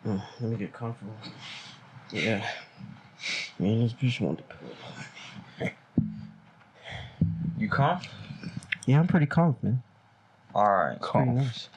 Let me get comfortable. Yeah. Man, this bitch want to pull. You calm? Yeah, I'm pretty calm, man. Alright. Pretty nice.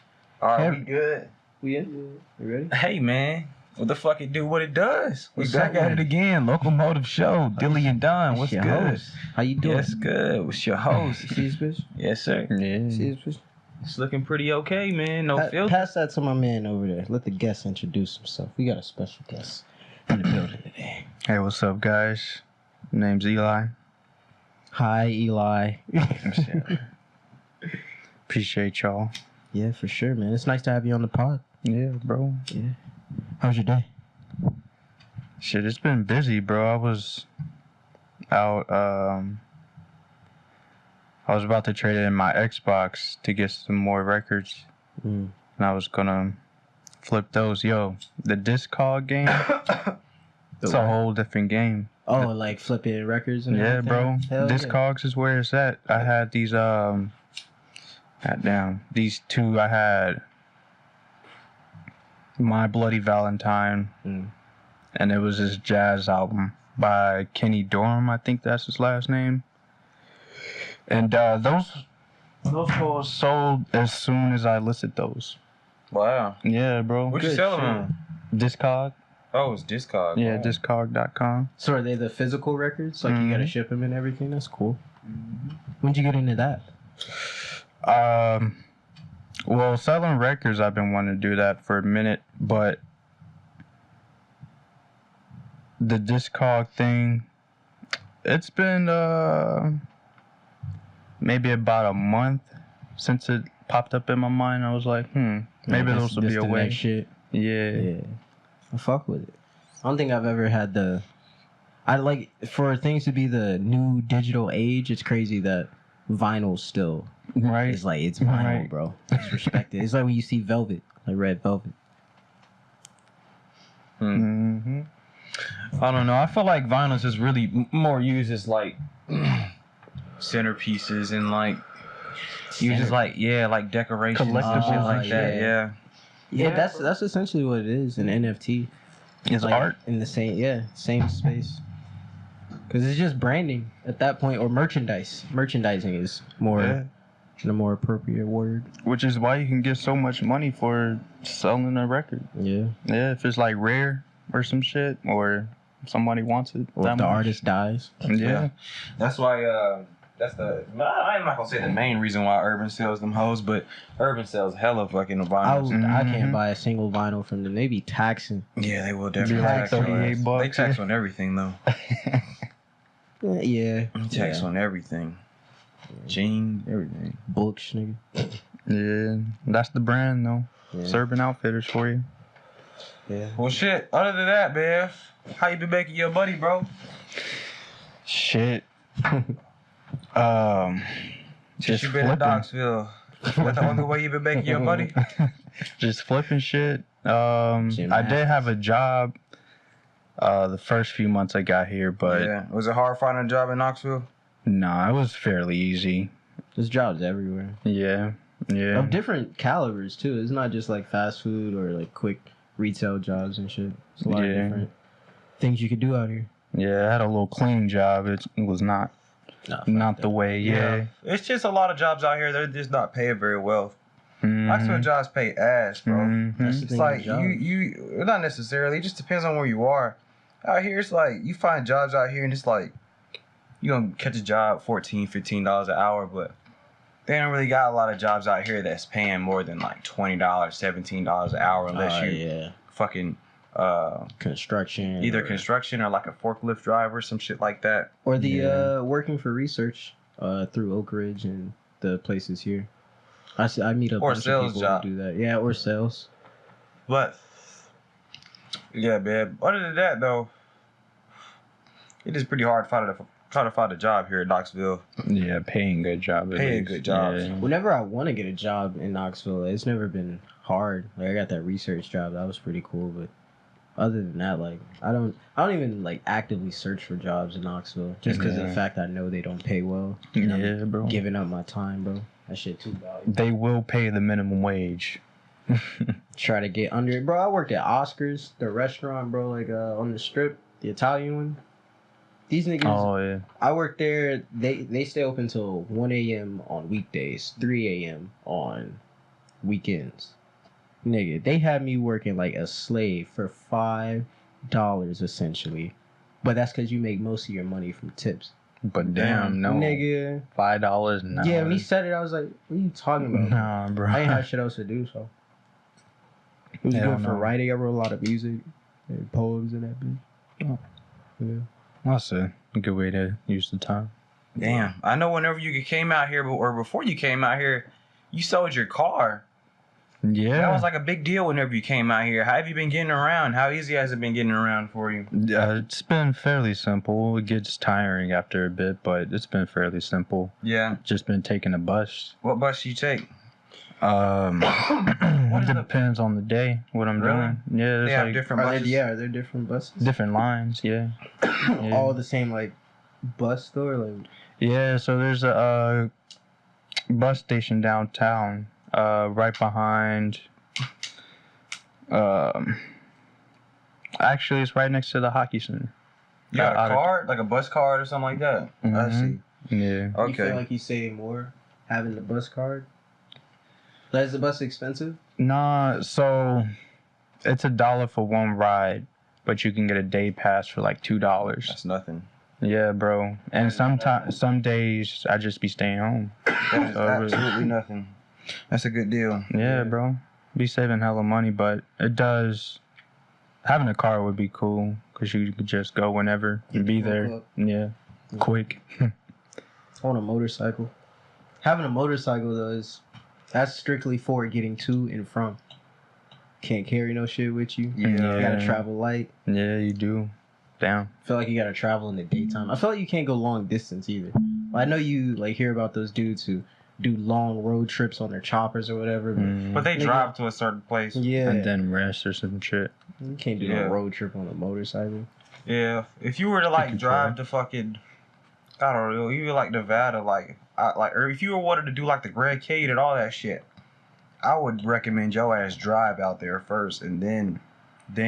Alright, we good? We in? You ready? Hey, man. What the fuck it do what it does? We What's back up, at man? it again. Locomotive Show. Dilly and Don. What's Your good? host. How you doing? Yes, good. What's your host? You see this bitch? Yes, sir. You see this bitch? It's looking pretty okay, man. No filter. Pass that to my man over there. Let the guest introduce himself. We got a special guest in the building today. Hey, what's up, guys? Name's Eli. Hi, Eli. Appreciate y'all. Yeah, for sure, man. It's nice to have you on the pod. Yeah, bro. Yeah. How's your day? Shit, it's been busy, bro. I was out, I was about to trade in my Xbox to get some more records. And I was gonna flip those. Yo, the Discog game, it's a whole different game. Oh, like flipping records and Yeah, everything? bro. Hell Discogs is where it's at. I had these, goddamn, these two. I had My Bloody Valentine, and it was this jazz album by Kenny Dorham. I think that's his last name. And those hoes sold as soon as I listed those. Wow. Yeah, bro. What'd you sell them on? Discog. Oh, it's Discog. Yeah, Wow. discog.com. So are they the physical records? Like you gotta ship them and everything? That's cool. When'd you get into that? Well, selling records, I've been wanting to do that for a minute, but the Discog thing, it's been maybe about a month since it popped up in my mind. I was like, maybe this will be a way. Shit. Yeah. I fuck with it. I don't think I've ever had I like, for things to be the new digital age, it's crazy that vinyl still Right. is like, it's vinyl, Right. bro. It's respected. It's like when you see Velvet, like Red Velvet. Mm-hmm. I don't know. I feel like vinyls is really more used as like centerpieces and like used as like like decorations and shit Collectibles like and that. shit. Yeah. Yeah, that's essentially what it is, an NFT. It's like art. in the same space. Because it's just branding at that point, or merchandise. Merchandising is the more appropriate word. Which is why you can get so much money for selling a record. Yeah. Yeah, if it's like rare or some shit, or somebody wants it. Or if the artist dies. Yeah. That's why that's I'm not gonna say the main reason why Urban sells them hoes, but Urban sells hella fucking vinyls. I can't buy a single vinyl from them. They be taxing. Yeah, they will definitely Be like tax on $38 bucks. They tax on everything though. Yeah. Tax on everything. Jeans, everything. Books, nigga. Yeah, that's the brand though. Yeah. Urban Outfitters for you. Yeah. Well, shit. Other than that, man, how you been making your buddy, bro? Shit. Just you been in Knoxville. That's the only way you been making your money? Just flipping shit. I did have a job the first few months I got here, but Yeah. Was it hard finding a job in Knoxville? nah, it was fairly easy. There's jobs everywhere. Yeah. Of different calibers, too. It's not just like fast food or like quick retail jobs and shit. It's a lot of different things you could do out here. Yeah, I had a little cleaning job. It was not the way. Yeah. It's just a lot of jobs out here. They're just not paying very well. Knoxville jobs pay ass, bro. That's the It's thing like with you not necessarily. It just depends on where you are. Out here, it's like you find jobs out here, and it's like you gonna catch a job $14, $15 an hour, but they don't really got a lot of jobs out here that's paying more than like $20, $17 an hour, unless you fucking construction, either construction or like a forklift driver, some shit like that, or the working for research through Oak Ridge and the places here. I meet a bunch of people who do that. Yeah, or sales. But yeah, man. Other than that, though, it is pretty hard try to find a job here in Knoxville. Yeah, paying good job. Paying good jobs. Yeah. Whenever I want to get a job in Knoxville, it's never been hard. Like I got that research job, that was pretty cool. But other than that, like I don't even like actively search for jobs in Knoxville just because of the fact I know they don't pay well. And I'm bro. giving up my time, bro. That shit too valuable. They will pay the minimum wage. Try to get under it, bro. I worked at Oscars, the restaurant, bro. Like on the Strip, the Italian one. These niggas. Oh yeah. I worked there. They stay open till 1 a.m. on weekdays, 3 a.m. on weekends. Nigga, they had me working like a slave for $5 essentially, but that's because you make most of your money from tips. But damn, no. Nigga. $5 an hour. Yeah, when he said it, I was like, "What are you talking about?" Nah, bro. I ain't have shit else to do, so. It was good for writing. I wrote a lot of music and poems and that bitch. Oh. Yeah. That's a good way to use the time. Damn. I know whenever you came out here, or before you came out here, you sold your car. Yeah. That was like a big deal whenever you came out here. How have you been getting around? How easy has it been getting around for you? It's been fairly simple. It gets tiring after a bit, but it's been fairly simple. Yeah. Just been taking a bus. What bus do you take? It depends on the day what I'm doing. Yeah, They have different buses. Are there different buses? different lines. Yeah. Yeah. All the same like bus store, like. Yeah, so there's a bus station downtown, right behind. Actually, it's right next to the hockey center. You got a card, like a bus card or something like that. I Mhm. see. Yeah. You feel Okay. like you saving more having the bus card? But is the bus expensive? Nah, so it's $1 for one ride, but you can get a day pass for like $2. That's nothing. Yeah, bro. And some days I just be staying home. That is absolutely nothing. That's a good deal. Yeah, bro. Be saving hella money, but it does. Having a car would be cool because you could just go whenever and be there. Yeah, quick. I want a motorcycle. Having a motorcycle though that's strictly for getting to and from. Can't carry no shit with you. Yeah. You gotta travel light. Yeah, you do. Damn. I feel like you gotta travel in the daytime. I feel like you can't go long distance either. I know you like hear about those dudes who do long road trips on their choppers or whatever. But they drive to a certain place. Yeah. And then rest or some shit. You can't do a road trip on a motorcycle. Yeah. If you were to like drive to fucking, I don't know, even like Nevada, or if you were wanted to do like the Grand Canyon and all that shit, I would recommend your ass drive out there first and then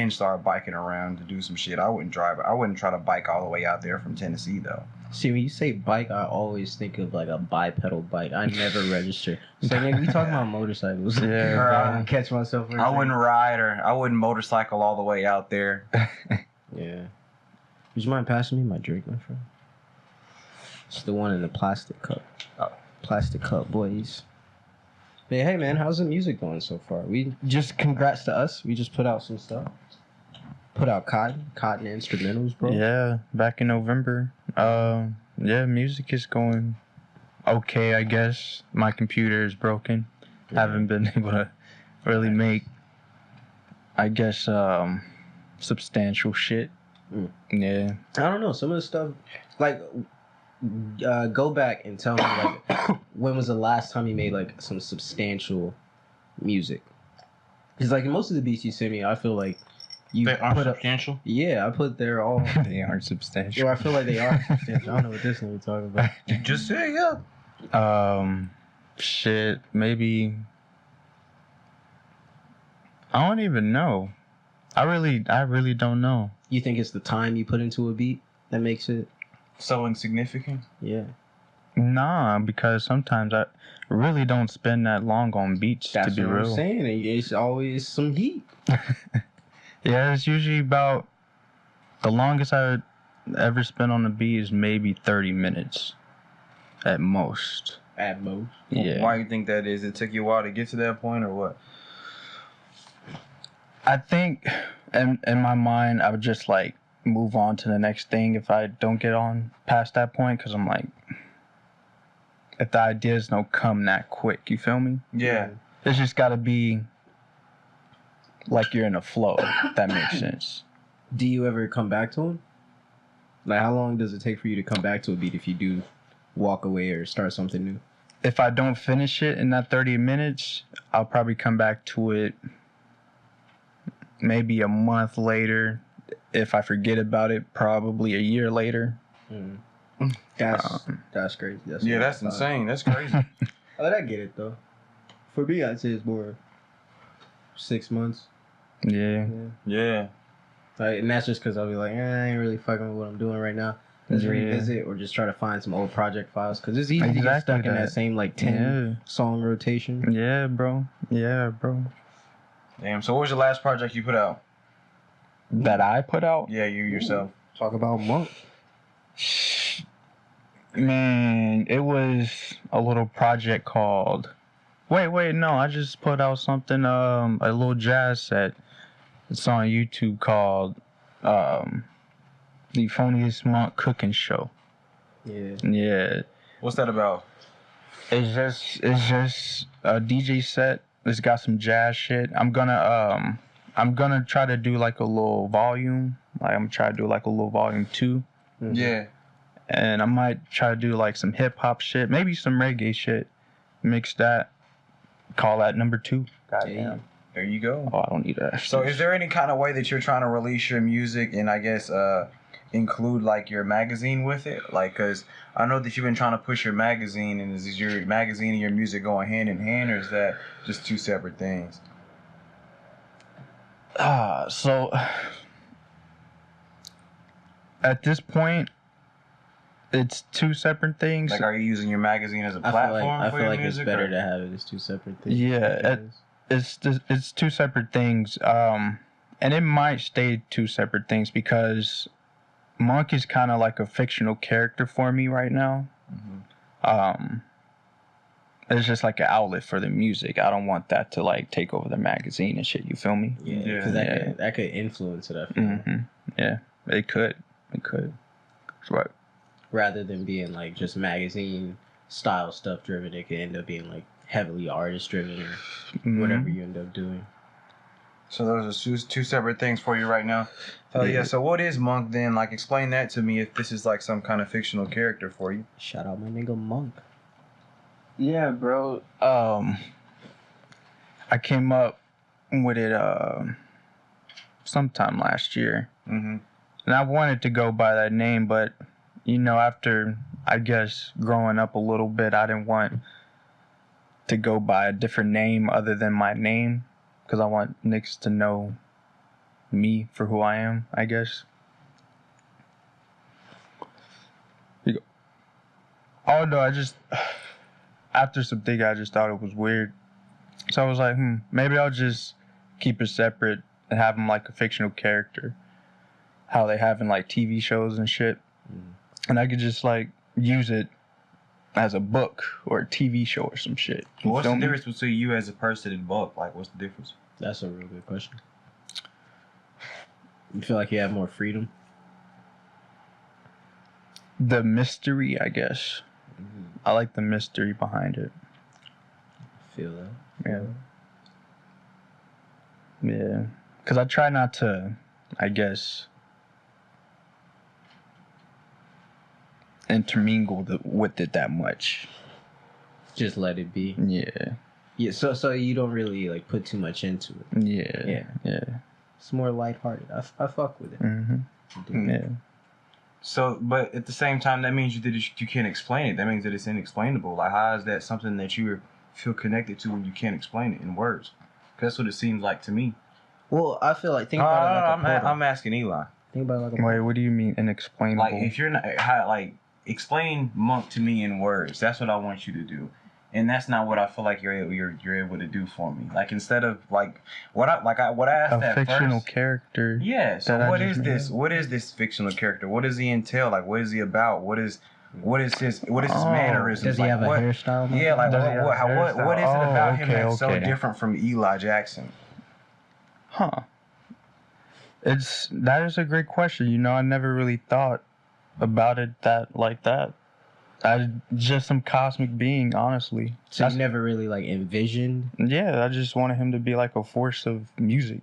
start biking around to do some shit. I wouldn't try to bike all the way out there from Tennessee though. See, when you say bike, I always think of like a bipedal bike. I never register. So nigga, we talking about motorcycles. Yeah, I catch myself. I wouldn't ride or I wouldn't motorcycle all the way out there. Yeah. Would you mind passing me my drink, my friend? It's the one in the plastic cup. Oh. Plastic cup, boys. But hey, man, how's the music going so far? We just congrats to us. We just put out some stuff. Put out Cotton instrumentals, bro. Yeah, back in November. Yeah, music is going okay, I guess. My computer is broken. Yeah. Haven't been able to really make, I guess, substantial shit. Yeah. I don't know. Some of the stuff, like, go back and tell me, like, when was the last time you made, like, some substantial music? Because, like, most of the beats you send me, I feel like you They aren't put up. substantial? Yeah, I put there all. They aren't substantial. Well, I feel like they are substantial. I don't know what this nigga talking about. Just say yeah. Shit, maybe. I don't even know. I really don't know. You think it's the time you put into a beat that makes it? So insignificant. Yeah. Nah, because sometimes I really don't spend that long on beats, That's to be what real. I'm saying. It's always some heat. Yeah, it's usually about the longest I ever spent on a beat is maybe 30 minutes at most. At most. Yeah. Why do you think that is? It took you a while to get to that point or what? I think in my mind, I would just like move on to the next thing if I don't get on past that point, because I'm like, if the ideas don't come that quick, you feel me? Yeah. It's just got to be like you're in a flow, if that makes sense. Do you ever come back to them? Like, how long does it take for you to come back to a beat if you do walk away or start something new? If I don't finish it in that 30 minutes, I'll probably come back to it maybe a month later. If I forget about it, probably a year later. That's crazy. That's insane. That's crazy. But I get it though. For me, I'd say it's more 6 months. Yeah. Like, and that's just because I'll be like, I ain't really fucking with what I'm doing right now. Let's revisit or just try to find some old project files because it's easy to get stuck in that same like 10 song rotation. Yeah, bro. Damn. So what was the last project you put out? That I put out? Yeah, you yourself. Talk about Monk. Man, it was a little project called. Wait, no, I just put out something, a little jazz set. It's on YouTube called The Phoniest Monk Cooking Show. Yeah. What's that about? It's just a DJ set. It's got some jazz shit. I'm gonna try to do like a little volume. Like I'm gonna try to do like a little volume 2. Mm-hmm. Yeah. And I might try to do like some hip hop shit, maybe some reggae shit. Mix that. Call that number 2. Goddamn. There you go. Oh, I don't need that. So is there any kind of way that you're trying to release your music and I guess include like your magazine with it? Like, cause I know that you've been trying to push your magazine, and is your magazine and your music going hand in hand, or is that just two separate things? So at this point, it's two separate things. Like, are you using your magazine as a platform I for feel your like music? It's better to have it as two separate things. Yeah, it's two separate things. And it might stay two separate things because Monk is kind of like a fictional character for me right now. Mm-hmm. It's just like an outlet for the music. I don't want that to like take over the magazine and shit. You feel me? Yeah, because that could influence it. I feel. Mm-hmm. Yeah, it could. Right. Rather than being like just magazine style stuff driven, it could end up being like heavily artist driven or whatever you end up doing. So those are two separate things for you right now. Yeah. So what is Monk then? Like, explain that to me. If this is like some kind of fictional character for you. Shout out my nigga Monk. Yeah, bro. I came up with it sometime last year. Mm-hmm. And I wanted to go by that name, but, you know, after, I guess, growing up a little bit, I didn't want to go by a different name other than my name, because I want niggas to know me for who I am, I guess. Oh, no, after some thinking, I just thought it was weird. So I was like, maybe I'll just keep it separate and have him like a fictional character. How they have in like TV shows and shit. And I could just like use it as a book or a TV show or some shit. Well, what's the difference between you as a person and Buck? Like, what's the difference? That's a real good question. You feel like you have more freedom? The mystery, I guess. I like the mystery behind it. Feel that. Yeah. Because I try not to, I guess, intermingle with it that much. Just let it be. Yeah. So you don't really like put too much into it. Yeah. It's more lighthearted. I fuck with it. Mm-hmm. Yeah. So, but at the same time, that means you can't explain it. That means that it's inexplainable. Like, how is that something that you feel connected to when you can't explain it in words? Because that's what it seems like to me. Well, I feel like think about it like a portal. I'm asking Eli. Think about it like a Wait, what do you mean inexplainable? Like, if you're not explain Monk to me in words. That's what I want you to do. And that's not what I feel like you're able to do for me. Like, instead of like what I asked that first. A fictional character. Yeah. So what is this? What is this fictional character? What does he entail? Like, what is he about? What is his mannerisms? Does he have a hairstyle? Yeah. Like, what is it about him that's so different from Eli Jackson? Huh. That is a great question. You know, I never really thought about it like that. I just some cosmic being, honestly. So you never really like envisioned? Yeah, I just wanted him to be like a force of music.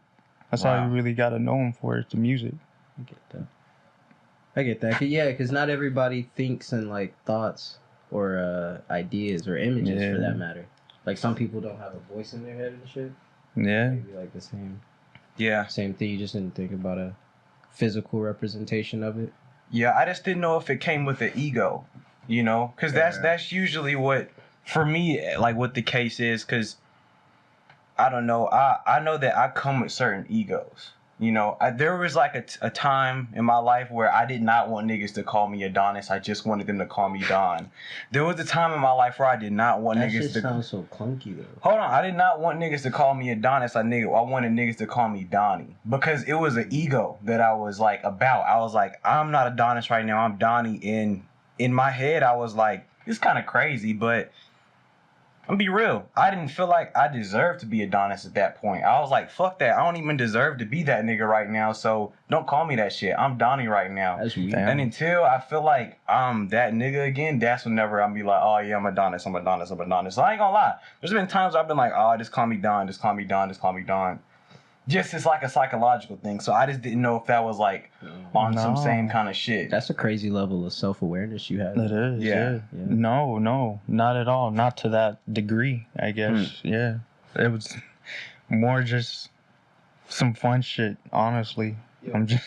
That's all you really got to know him for, is the music. I get that. I get that. Yeah, because not everybody thinks in like thoughts or ideas or images for that matter. Like some people don't have a voice in their head and shit. Yeah. Maybe like the same. Yeah. Same thing. You just didn't think about a physical representation of it. Yeah, I just didn't know if it came with the ego, you know, because that's usually what, for me, like what the case is. Because I don't know, I know that I come with certain egos. You know, there was like a time in my life where I did not want niggas to call me Adonis. I just wanted them to call me Don. There was a time in my life where I did not want that niggas shit to. Sounds so clunky though. Hold on, I did not want niggas to call me Adonis. I wanted niggas to call me Donnie because it was an ego that I was like about. I was like, I'm not Adonis right now. I'm Donnie. In my head, I was like, it's kind of crazy, but I'm gonna be real. I didn't feel like I deserved to be Adonis at that point. I was like, fuck that. I don't even deserve to be that nigga right now. So don't call me that shit. I'm Donnie right now. That's weird. And until I feel like I'm that nigga again, that's whenever I'm be like, oh yeah, I'm Adonis. So I ain't gonna lie. There's been times I've been like, oh, just call me Don. Just call me Don. Just call me Don. Just it's like a psychological thing. So I just didn't know if that was like on some same kind of shit. That's a crazy level of self-awareness you have. It is. Yeah. No, not at all. Not to that degree, I guess. Yeah. It was more just some fun shit, honestly. Yeah. I'm just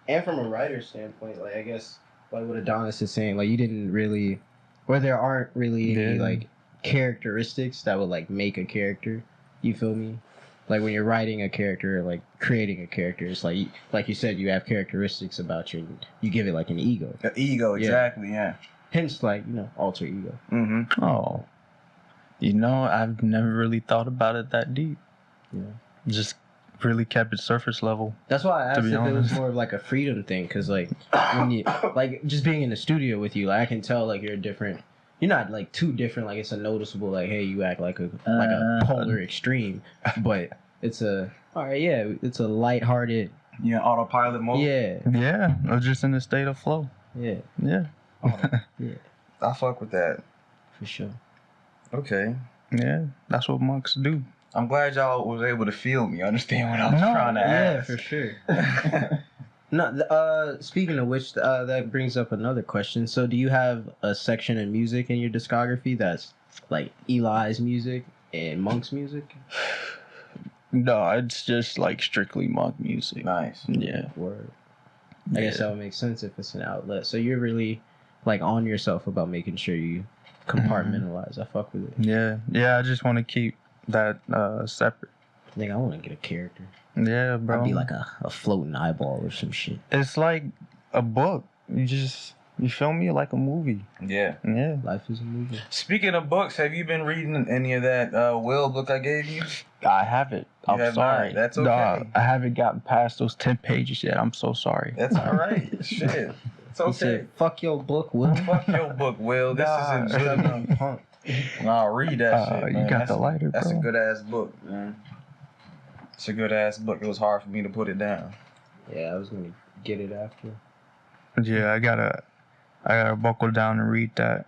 And from a writer's standpoint, like I guess like what Adonis is saying, like you didn't really, or there aren't really any like characteristics that would like make a character. You feel me? Like when you're writing a character, like creating a character, it's like you said, you have characteristics about you. You give it like an ego. The ego, exactly. Yeah. Hence, like alter ego. Mm-hmm. Oh, I've never really thought about it that deep. Yeah. Just really kept it surface level. That's why I asked if honest. it was more of like a freedom thing, because like when you like just being in the studio with you, like I can tell like you're different. You're not like too different. Like it's a noticeable. Like hey, you act like a polar extreme, but it's a it's a lighthearted. Yeah, autopilot mode. Yeah. Yeah, I was just in a state of flow. Yeah. Yeah. Yeah. I fuck with that. For sure. Okay. Yeah, that's what monks do. I'm glad y'all was able to feel me. Understand what I was trying to ask. Yeah, for sure. No, speaking of which, that brings up another question. So, do you have a section of music in your discography that's like Eli's music and Monk's music? No, it's just like strictly monk music. Nice. Yeah. Word. I guess that would make sense if it's an outlet. So you're really like on yourself about making sure you compartmentalize. I fuck with it. Yeah. I just want to keep that separate. I think I want to get a character. Yeah, bro. I'd be like a floating eyeball or some shit. It's like a book. You feel me? Like a movie. Yeah. Yeah. Life is a movie. Speaking of books, have you been reading any of that Will book I gave you? I haven't. I'm sorry. Not. That's okay. Nah, I haven't gotten past those 10 pages yet. I'm so sorry. That's all right. Shit. It's okay. He said, fuck your book, Will. Fuck your book, Will. This isn't good enough. Punk. Nah, read that shit, man. You got the lighter, bro. That's a good-ass book, man. It's a good-ass book. It was hard for me to put it down. Yeah, I was going to get it after. Yeah, I gotta buckle down and read that.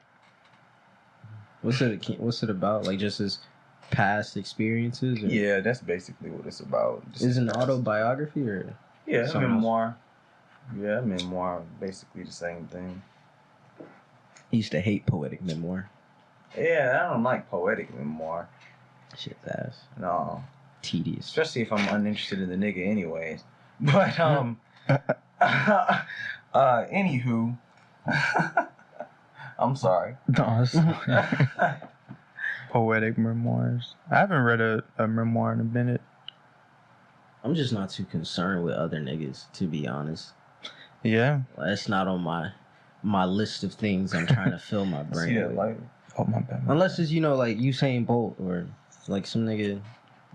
What's it about? Like just his past experiences? Or? Yeah, that's basically what it's about. Is it an autobiography or? Yeah, memoir. Yeah, memoir. Basically the same thing. I used to hate poetic memoir. Yeah, I don't like poetic memoir. Shit's ass. No. Tedious. Especially if I'm uninterested in the nigga anyways. But, anywho. I'm sorry. No, it's poetic memoirs. I haven't read a memoir in a minute. I'm just not too concerned with other niggas, to be honest. Yeah. That's not on my list of things I'm trying to fill my brain Yeah, with. like, Oh, my bad. Unless it's, like Usain Bolt or like some nigga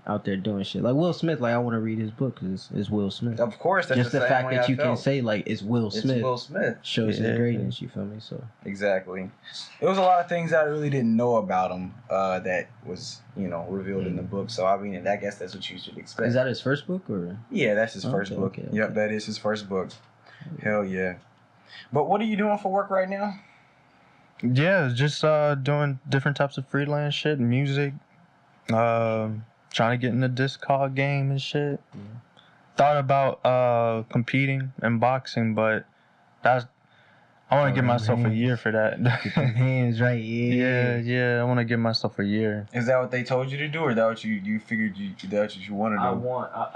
out there doing shit. Like Will Smith, like I want to read his book because it's Will Smith. of course, that's Just the same fact way that I you can felt. say like it's Will Smith. It's Will Smith. Shows his greatness, you feel me? So exactly. There was a lot of things I really didn't know about him that was, revealed in the book. So I mean, I guess that's what you should expect. is that his first book or? Yeah, that's his first book. Okay. Yep, that is his first book. Hell yeah. But what are you doing for work right now? Yeah, just doing different types of freelance shit, music, trying to get in the disc golf game and shit. Yeah. Thought about competing in boxing, but I want to give them myself a hands. year for that. Get them hands right. Yeah. I want to give myself a year. Is that what they told you to do, or that what you figured that's what you want to do?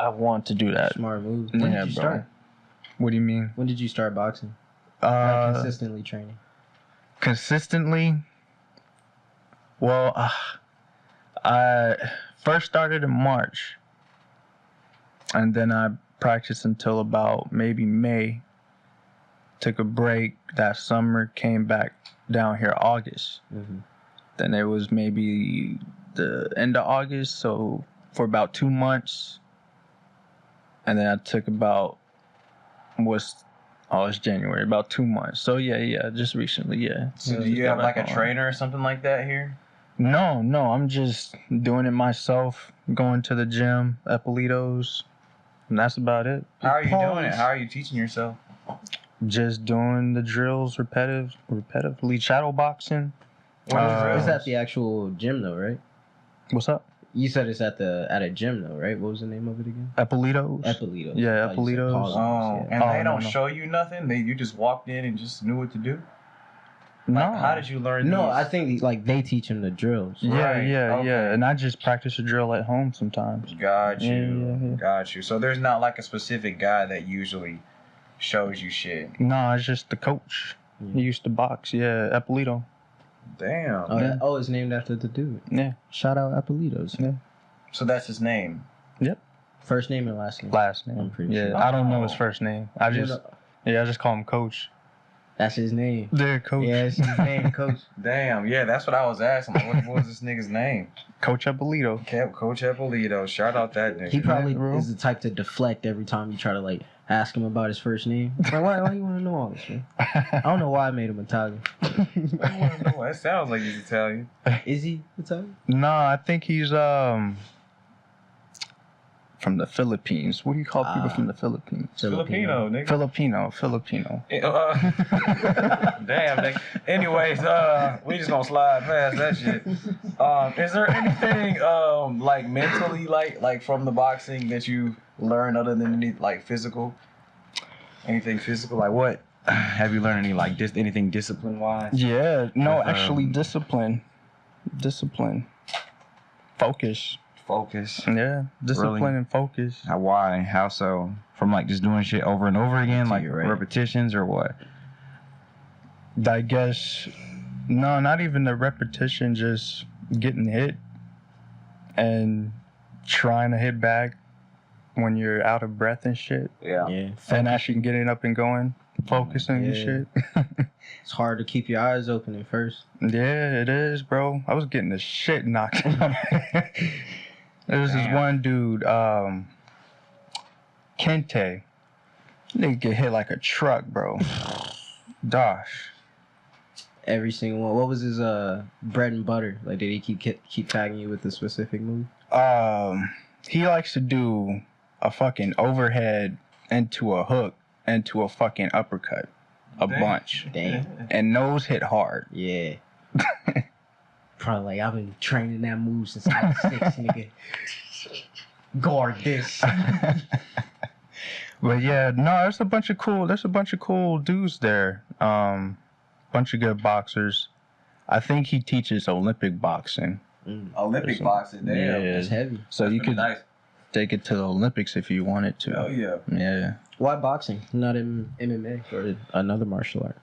I want to do that. Smart move. When did you start? What do you mean? When did you start boxing? Like consistently training. Consistently. Well, I first started in March, and then I practiced until about maybe May. Took a break that summer, came back down here August. Mm-hmm. Then it was maybe the end of August, so for about 2 months. And then I took about, it's January, about 2 months. So yeah, just recently, yeah. So do you have like a trainer or something like that here? No, I'm just doing it myself, going to the gym, Eppolitos, and that's about it. How are you doing it? How are you teaching yourself? Just doing the drills repetitively, shadow boxing. It's at the actual gym though, right? What's up? You said it's at a gym though, right? What was the name of it again? Eppolitos. Eppolitos. Yeah, Like you said, Eppolitos. Paulos, And they no, don't no. show you nothing? You just walked in and just knew what to do? No. Like, how did you learn No, these? I think like they teach him the drills. Yeah, Right, yeah. okay. And I just practice a drill at home sometimes. Got you. Yeah. Got you. So there's not like a specific guy that usually shows you shit. No, it's just the coach. Yeah. He used to box. Yeah, Eppolito. Damn. Oh, it's named after the dude. Yeah. Shout out Eppolitos. Yeah. So that's his name. First name and last name. Last name. I'm pretty yeah, sure. I don't know his first name. I just call him Coach. That's his name. Yeah, Coach. Yeah, it's his name, Coach. Damn. Yeah, that's what I was asking. Like, what was this nigga's name? Coach Eppolito. Coach Eppolito. Shout out that nigga. He probably Yeah, bro. is the type to deflect every time you try to like ask him about his first name. Like, why you want to know all this, man? I don't know why I made him Italian. I wanna know. That sounds like he's Italian. Is he Italian? No, I think he's from the Philippines. What do you call people from the Philippines? Filipino, nigga. Filipino. Damn, nigga. Anyways, we just gonna slide past that shit. Is there anything like mentally like from the boxing that you learned other than any like physical? Anything physical? Like what? Have you learned any like anything discipline wise? Yeah, no, With, actually discipline. Focus. Focus. Yeah, discipline Really? and focus. Why? How so? From like just doing shit over and over again, like You're right. repetitions or what? I guess, no, not even the repetition, just getting hit and trying to hit back when you're out of breath and shit. Yeah. Yeah. And actually getting up and going, focusing and Yeah. shit. It's hard to keep your eyes open at first. Yeah, it is, bro. I was getting the shit knocked out. There was this Damn. one dude, Kente. Nigga get hit like a truck, bro. Gosh. Every single one. What was his bread and butter? Like, did he keep tagging you with a specific move? He likes to do a fucking overhead into a hook into a fucking uppercut. A Damn. bunch. Damn. And those hit hard. Yeah. Probably like, I've been training that move since I was 6, nigga. Guard this. But yeah, no, there's a bunch of cool dudes there. Bunch of good boxers. I think he teaches Olympic boxing. Olympic boxing, damn. Yeah. That's heavy. So That's you pretty could nice. take it to the Olympics if you wanted to. Oh yeah. Yeah. Why boxing? Not in MMA or another martial art?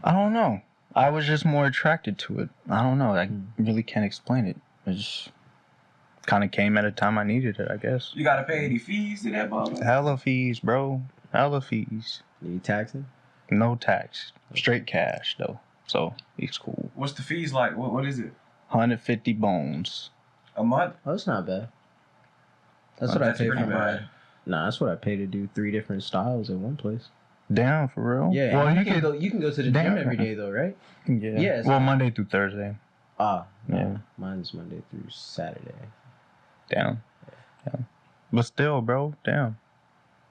I don't know. I was just more attracted to it. I don't know. I really can't explain it. It just kind of came at a time I needed it, I guess. You gotta pay any fees to that motherfucker? Hella fees, bro. Hella fees. Are you taxing? No tax. Straight cash, though. So, it's cool. What's the fees like? What is it? 150 bones. A month? Oh, that's not bad. That's Oh, what that's I pay pretty for bad. Nah, that's what I pay to do 3 different styles in one place. Damn, for real? Yeah. Well, you can go to the Damn. gym every day though, right? Yeah. Yeah, it's Well, not- Monday through Thursday. Ah, Yeah. Mine's Monday through Saturday. Damn. Yeah. But still, bro, damn.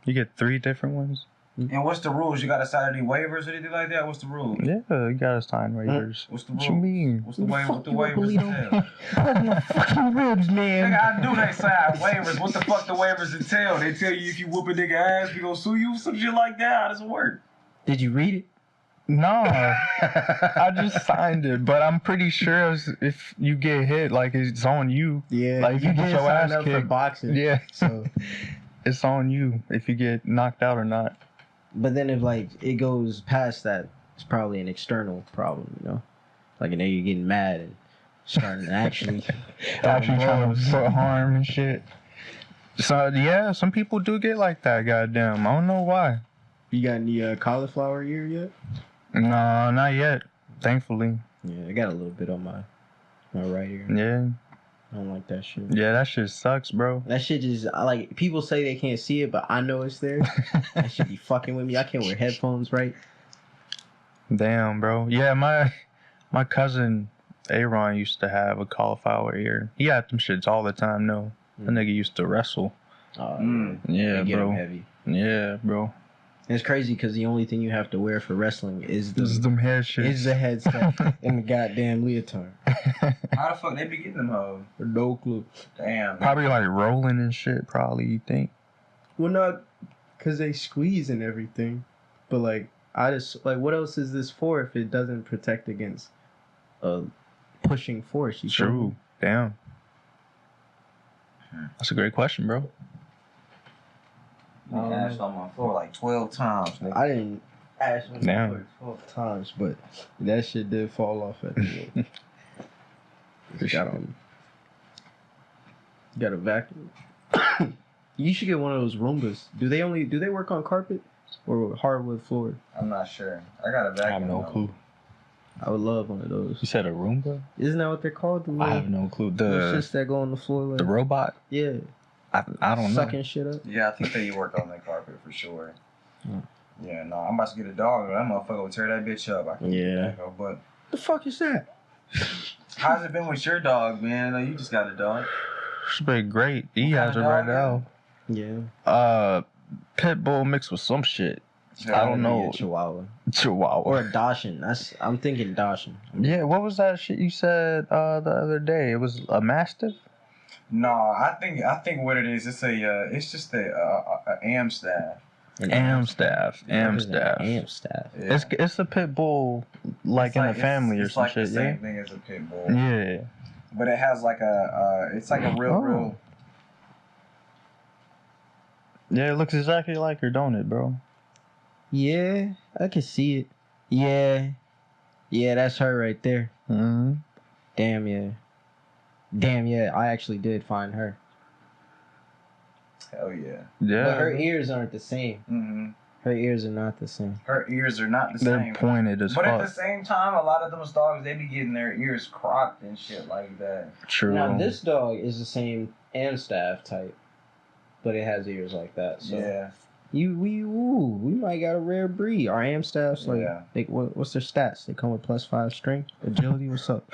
You get 3 different ones? And what's the rules? You gotta sign any waivers or anything like that? What's the rules? Yeah, you gotta sign waivers. What's the What rules? you mean? What's the waiver? What the you waivers Polito? entail? No fucking ribs, man. Nigga, I knew they signed waivers. What the fuck the waivers entail? They tell you if you whoop a nigga ass, we gonna sue you, some shit like that. How does it work? Did you read it? No, I just signed it, but I'm pretty sure if you get hit, like it's on you. Yeah, Like if you get your ass up for kicked, boxing. yeah. So, It's on you if you get knocked out or not. but then if like it goes past that, it's probably an external problem, you know, like a nigga getting mad and starting to actually Actually trying to blows. put harm and shit. So yeah, some people do get like that. Goddamn, I don't know why. You got any cauliflower ear yet? No, not yet. Thankfully. Yeah, I got a little bit on my right ear. Yeah. I don't like that shit. Yeah, that shit sucks, bro. That shit just like people say they can't see it, but I know it's there. That shit be fucking with me. I can't wear headphones, right? Damn, bro. Yeah, my cousin Aaron used to have a cauliflower ear. He had them shits all the time. No, that nigga used to wrestle. Yeah, They get bro. them heavy. Yeah, bro. And it's crazy because the only thing you have to wear for wrestling is This is them head shit. is the headset and the goddamn leotard. How the fuck they be getting them hoes? No clue. Damn. Probably like rolling and shit. Probably, you think? Well, not because they squeeze and everything, but like I just like what else is this for if it doesn't protect against pushing force? You feel me? True. Damn. That's a great question, bro. I dashed on my floor like 12 times, nigga. I didn't ask him Damn. for 12 times, but that shit did fall off at the end. Got a vacuum. You should get one of those Roombas. Do they work on carpet or hardwood floor? I'm not sure. I got a vacuum. I have no though. clue. I would love one of those. You said a Roomba? Isn't that what they're called? The I have no clue. The shits that go on the floor. Like, the robot? yeah. I don't know. Sucking shit up. Yeah, I think they work on that carpet for sure. Yeah. Yeah, no, I'm about to get a dog. That motherfucker will tear that bitch up. I can Yeah. But The fuck is that? how's it been with your dog, man? I know you just got a dog. It's been great. He What has it kind of right dog now. Yeah. Pit bull mixed with some shit. Yeah, I don't know. A Chihuahua Chihuahua. or a Dachshund. I'm thinking Dachshund. Yeah, what was that shit you said the other day? It was a Mastiff? No, I think what it is, it's just a Amstaff. Amstaff. Amstaff. Yeah. It's a pit bull like in a family or it's some like shit, the same yeah? thing as a pit bull. Yeah. But it has like it's like a real. Yeah, it looks exactly like her, don't it, bro? Yeah, I can see it. Yeah, that's her right there. Mm-hmm. Damn yeah. I actually did find her. Hell yeah. Yeah. But her ears aren't the same. Mm-hmm. Her ears are not the same. Her ears are not the They're same. pointed as But at the fuck. same time, a lot of those dogs, they be getting their ears cropped and shit like that. True. Now this dog is the same Amstaff type, but it has ears like that. So Yeah. we might got a rare breed. Our Amstaffs, like, Yeah. what's their stats? They come with +5 strength, agility. What's up?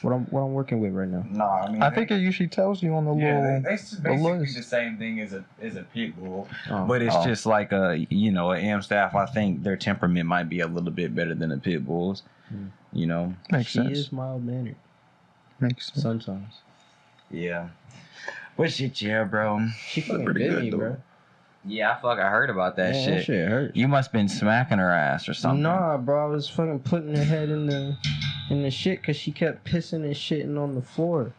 what I'm working with right now. Nah, I mean, I think it usually tells you on the yeah, little. they basically list. the same thing as a pit bull, Oh. but it's Oh. just like an Amstaff. I think their temperament might be a little bit better than a pit bull's. Mm. You know. Makes she sense. is mild mannered Makes sense. sometimes. Yeah. But shit, yeah, bro. She fucking pretty bit good, me, though. bro. Yeah, I heard about that Yeah, shit. That shit hurt. You must been smacking her ass or something. Nah, bro, I was fucking putting her head in the shit because she kept pissing and shitting on the floor.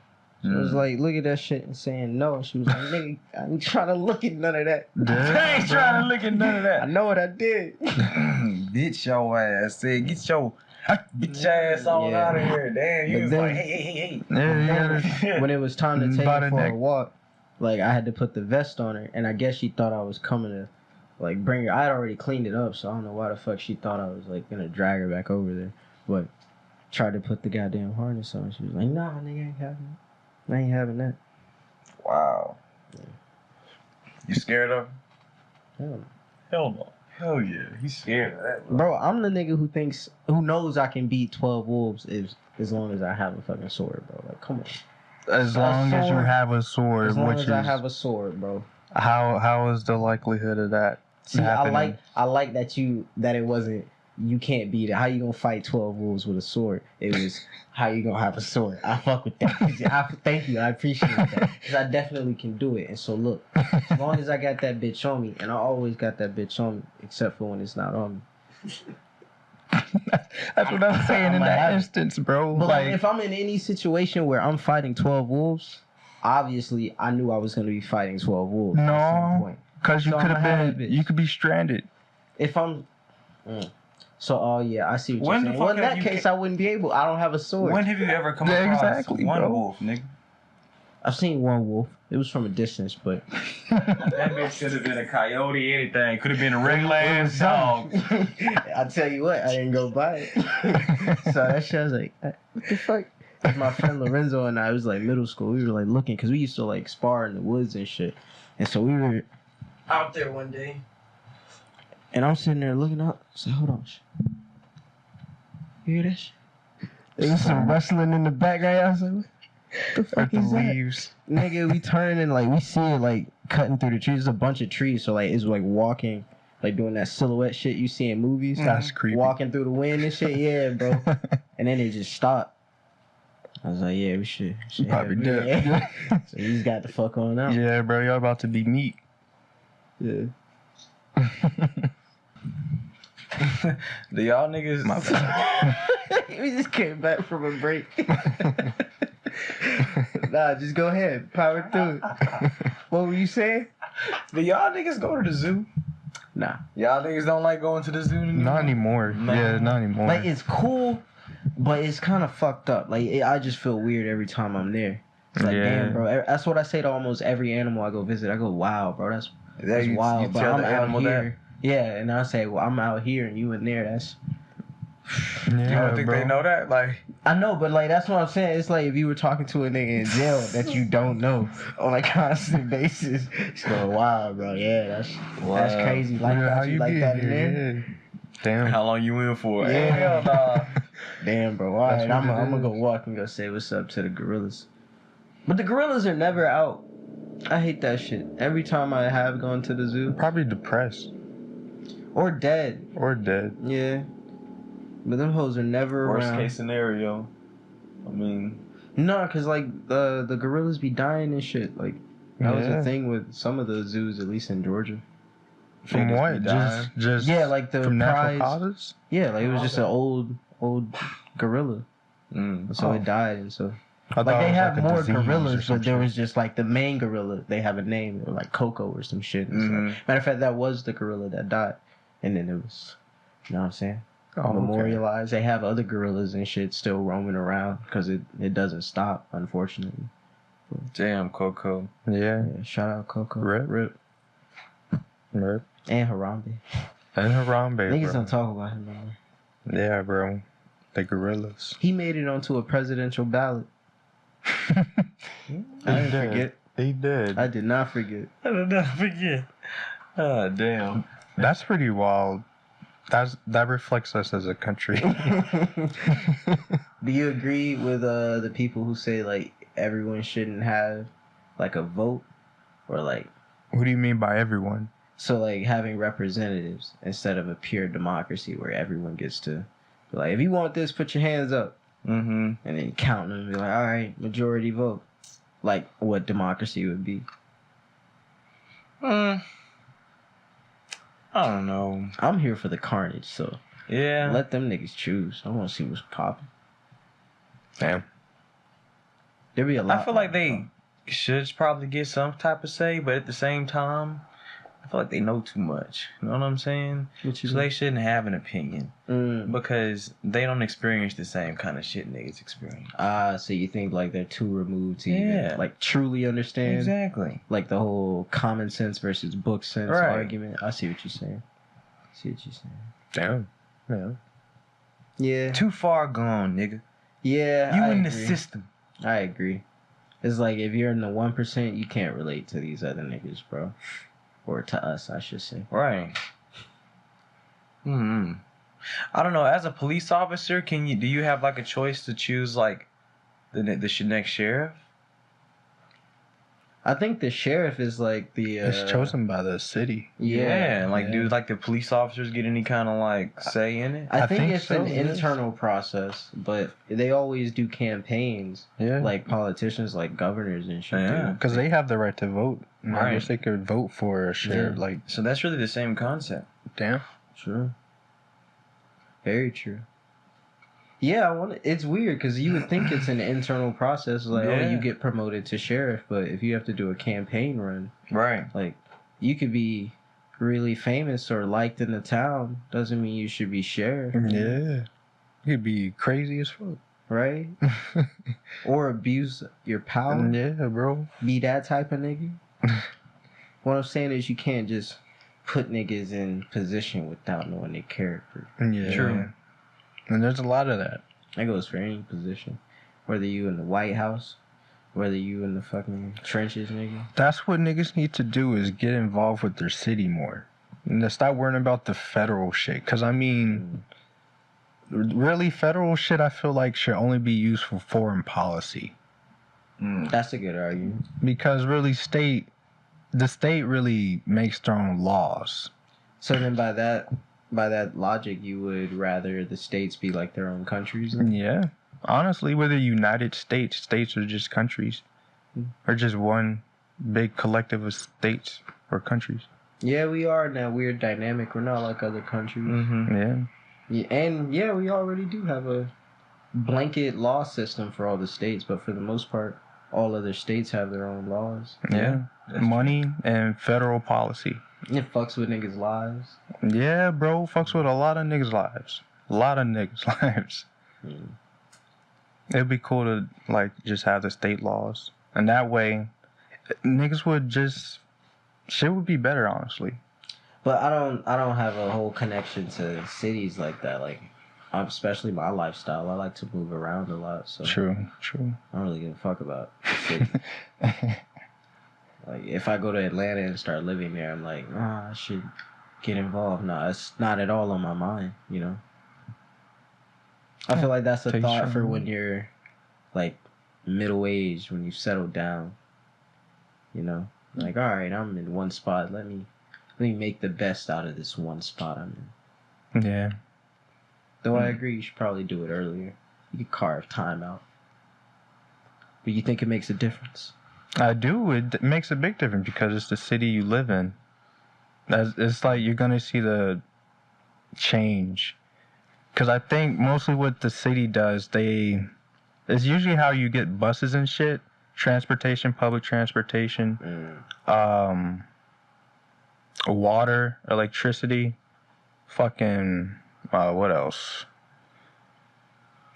She was like, look at that shit and saying no. She was like, nigga, I ain't trying to look at none of that. I ain't trying to look at none of I that. know what I did. Bitch your ass. Said, get your ass on Yeah. out of here. Damn, you But was then- like, hey. Yeah, When it was time to take About her a for a neck. walk, like I had to put the vest on her, and I guess she thought I was coming to, like, bring her. I had already cleaned it up, so I don't know why the fuck she thought I was like gonna drag her back over there. But tried to put the goddamn harness on. She was like, "Nah, nigga, I ain't having it. I ain't having that." Wow. You scared of him? Hell no. Hell no. Hell yeah. He's scared of that. Bro, I'm the nigga who knows I can beat 12 wolves as long as I have a fucking sword, bro. Like, come on. As long as you sword. have a sword, As long which as is I have a sword, bro. how is the likelihood of that See, happening? I like that it wasn't you can't beat it. How you gonna fight 12 wolves with a sword? It was how you gonna have a sword. I fuck with that. Thank you. I appreciate that because I definitely can do it. And so look, as long as I got that bitch on me, and I always got that bitch on me, except for when it's not on me. That's what I'm saying in that instance, bro. But Like, if I'm in any situation where I'm fighting 12 wolves, obviously I knew I was going to be fighting 12 wolves at some no, point. because you So could I'ma have have been, that bitch. you could be stranded. If I'm... So, oh yeah, I see what When you're the saying. Well, fuck in have that you case, I wouldn't be able. I don't have a sword. When have you ever come Yeah, across exactly, one bro. wolf, nigga? I've seen one wolf. It was from a distance, but... That bitch could have been a coyote, anything. Could have been a regular ass dog. I tell you what, I didn't go by it. So that shit, I was like, what the fuck? My friend Lorenzo and I, it was like middle school. We were like looking, because we used to like spar in the woods and shit. And so we were out there one day. And I'm sitting there looking up. I said, hold on. You hear that shit? There was some rustling in the background. I was like, what the fuck is that? Leaves. Nigga, we turn and like we see it like cutting through the trees. There's a bunch of trees, so like it's like walking, like doing that silhouette shit you see in movies. That's creepy. Walking through the wind and shit, yeah, bro. And then it just stopped. I was like, yeah, we should Probably have dead. yeah. So you just got the fuck on out. Yeah, bro, y'all about to be meat. Yeah. Do y'all niggas... We just came back from a break. Nah, just go ahead. Power through it. What were you saying? Do y'all niggas go to the zoo? Nah. Y'all niggas don't like going to the zoo anymore? Not anymore. No. Yeah, not anymore. Like, it's cool, but it's kind of fucked up. Like, I just feel weird every time I'm there. It's like, Yeah. damn, bro. That's what I say to almost every animal I go visit. I go, wow, bro, that's You wild. But tell I'm the out animal here. Yeah, and I say, well, I'm out here and you in there. That's... You yeah, don't think bro. they know that? Like, I know, but like that's what I'm saying. It's like if you were talking to a nigga in jail that you don't know on a constant basis. It's going, wow, bro. Yeah, that's crazy. Like Yeah, that, how you like get that in here? there? Yeah. Damn. how long you in for? Yeah. Hell nah. Damn, bro. All That's right, what I'm it gonna is. go walk and go say what's up to the gorillas. But the gorillas are never out. I hate that shit. Every time I have gone to the zoo Probably depressed or dead. or dead. Yeah, but them hoes are never Worst around. case scenario. I mean, No, cause like the gorillas be dying and shit. Like that was Yeah. a thing with some of the zoos, at least in Georgia. From Niggas what? be dying. Just Yeah, like the from natural prize. causes. Yeah, like it was just an old gorilla, so Oh. it died, and so I thought like it they was have a more disease or gorillas, some but there shit. was just like the main gorilla. They have a name, like Coco or some shit. And stuff. Matter of fact, that was the gorilla that died, and then it was, you know what I'm saying? Oh, okay. Memorialized. They have other gorillas and shit still roaming around because it doesn't stop, unfortunately. damn, Coco. Yeah. Yeah, shout out Coco. Rip. Rip. And Harambe. And Harambe, Niggas bro. don't talk about him no more. Yeah, bro. The gorillas. He made it onto a presidential ballot. I didn't forget. He did. I did not forget. I don't know, forget. Ah, damn. That's pretty wild. That reflects us as a country. Do you agree with the people who say like everyone shouldn't have like a vote or like What do you mean by everyone? so like having representatives instead of a pure democracy where everyone gets to be like, if you want this, put your hands up, Mm-hmm. and then count them and be like, all right, majority vote, like what democracy would be. I don't know. I'm here for the carnage, so Yeah. let them niggas choose. I want to see what's popping. Damn. There be a lot. I feel like they should probably get some type of say, but at the same time, I feel like they know too much. You know what I'm saying? What you So they shouldn't have an opinion Mm. because they don't experience the same kind of shit niggas experience. So you think like they're too removed to Yeah. even like truly understand Exactly. like the whole common sense versus book sense Right. argument. I see what you're saying. Damn. Yeah. Yeah. Too far gone, nigga. Yeah. You I in the agree. system. I agree. It's like if you're in the 1%, you can't relate to these other niggas, bro. Or to us, I should say. Right. I don't know. As a police officer, do you have like a choice to choose like the next sheriff? I think the sheriff is like the. It's chosen by the city. Yeah. and like yeah. do like the police officers get any kind of like say in it? I I think think it's so, an yes. internal process, but they always do campaigns Yeah. like politicians, like governors and shit. Yeah. do. Because they have the right to vote. And I Right. wish they could vote for a sheriff. Yeah. Like, So that's really the same concept. damn. Sure. Very true. Yeah, it's weird because you would think it's an internal process, like, oh, you get promoted to sheriff, but if you have to do a campaign run, Right. like, you could be really famous or liked in the town, doesn't mean you should be sheriff. Yeah. You could be crazy as fuck. Right? Or abuse your power. Yeah, bro. Be that type of nigga. What I'm saying is you can't just put niggas in position without knowing their character. Yeah. True. And there's a lot of that. That goes for any position. Whether you in the White House, whether you in the fucking trenches, nigga. That's what niggas need to do is get involved with their city more. And stop worrying about the federal shit. Because, I mean, really, federal shit I feel like should only be used for foreign policy. That's a good argument. Because really, the state really makes their own laws. So then by that logic, you would rather the states be like their own countries? Yeah. Honestly, whether United States are just countries. Or just one big collective of states or countries. Yeah, we are in that weird dynamic. We're not like other countries. Yeah. Yeah, and yeah, we already do have a blanket law system for all the states, but for the most part, all other states have their own laws. Yeah. Money and federal policy. It fucks with niggas' lives. Yeah, bro. Fucks with a lot of niggas' lives. A lot of niggas' lives. It'd be cool to, like, just have the state laws. And that way, niggas would just... Shit would be better, honestly. But I don't have a whole connection to cities like that. Like, especially my lifestyle. I like to move around a lot. So True. I don't really give a fuck about the city. Like, if I go to Atlanta and start living there, I'm like, I should get involved. No, it's not at all on my mind, you know? I feel like that's a thought for when you're, like, middle-aged, when you've settled down, you know? Like, all right, I'm in one spot. Let me make the best out of this one spot I'm in. Yeah. Though I agree, you should probably do it earlier. You could carve time out. But you think it makes a difference? I do. It makes a big difference because it's the city you live in. It's like you're going to see the change. Because I think mostly what the city does, it's usually how you get buses and shit. Transportation, public transportation. Water, electricity. Fucking, what else?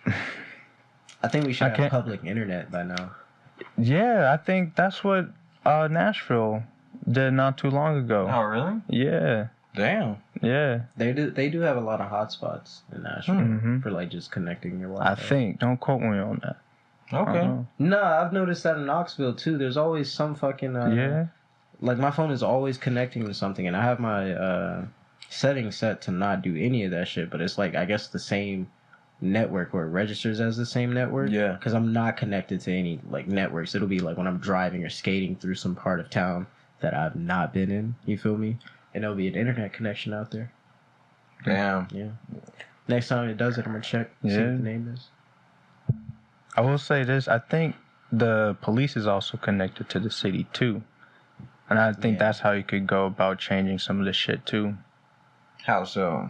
I think we should have public internet by now. Yeah, I think that's what Nashville did not too long ago. Oh, really? Yeah. Damn. Yeah. They do have a lot of hotspots in Nashville for like just connecting your Wi-Fi. I think. Don't quote me on that. Okay. No, I've noticed that in Knoxville too. There's always some fucking like my phone is always connecting to something, and I have my settings set to not do any of that shit. But it's like I guess the same network where it registers as the same network. Yeah. Because I'm not connected to any like networks. It'll be like when I'm driving or skating through some part of town that I've not been in. You feel me? And there'll be an internet connection out there. Damn. Yeah. Next time it does it, I'm gonna check. See what the name is. I will say this. I think the police is also connected to the city too, and I think that's how you could go about changing some of the shit too. How so?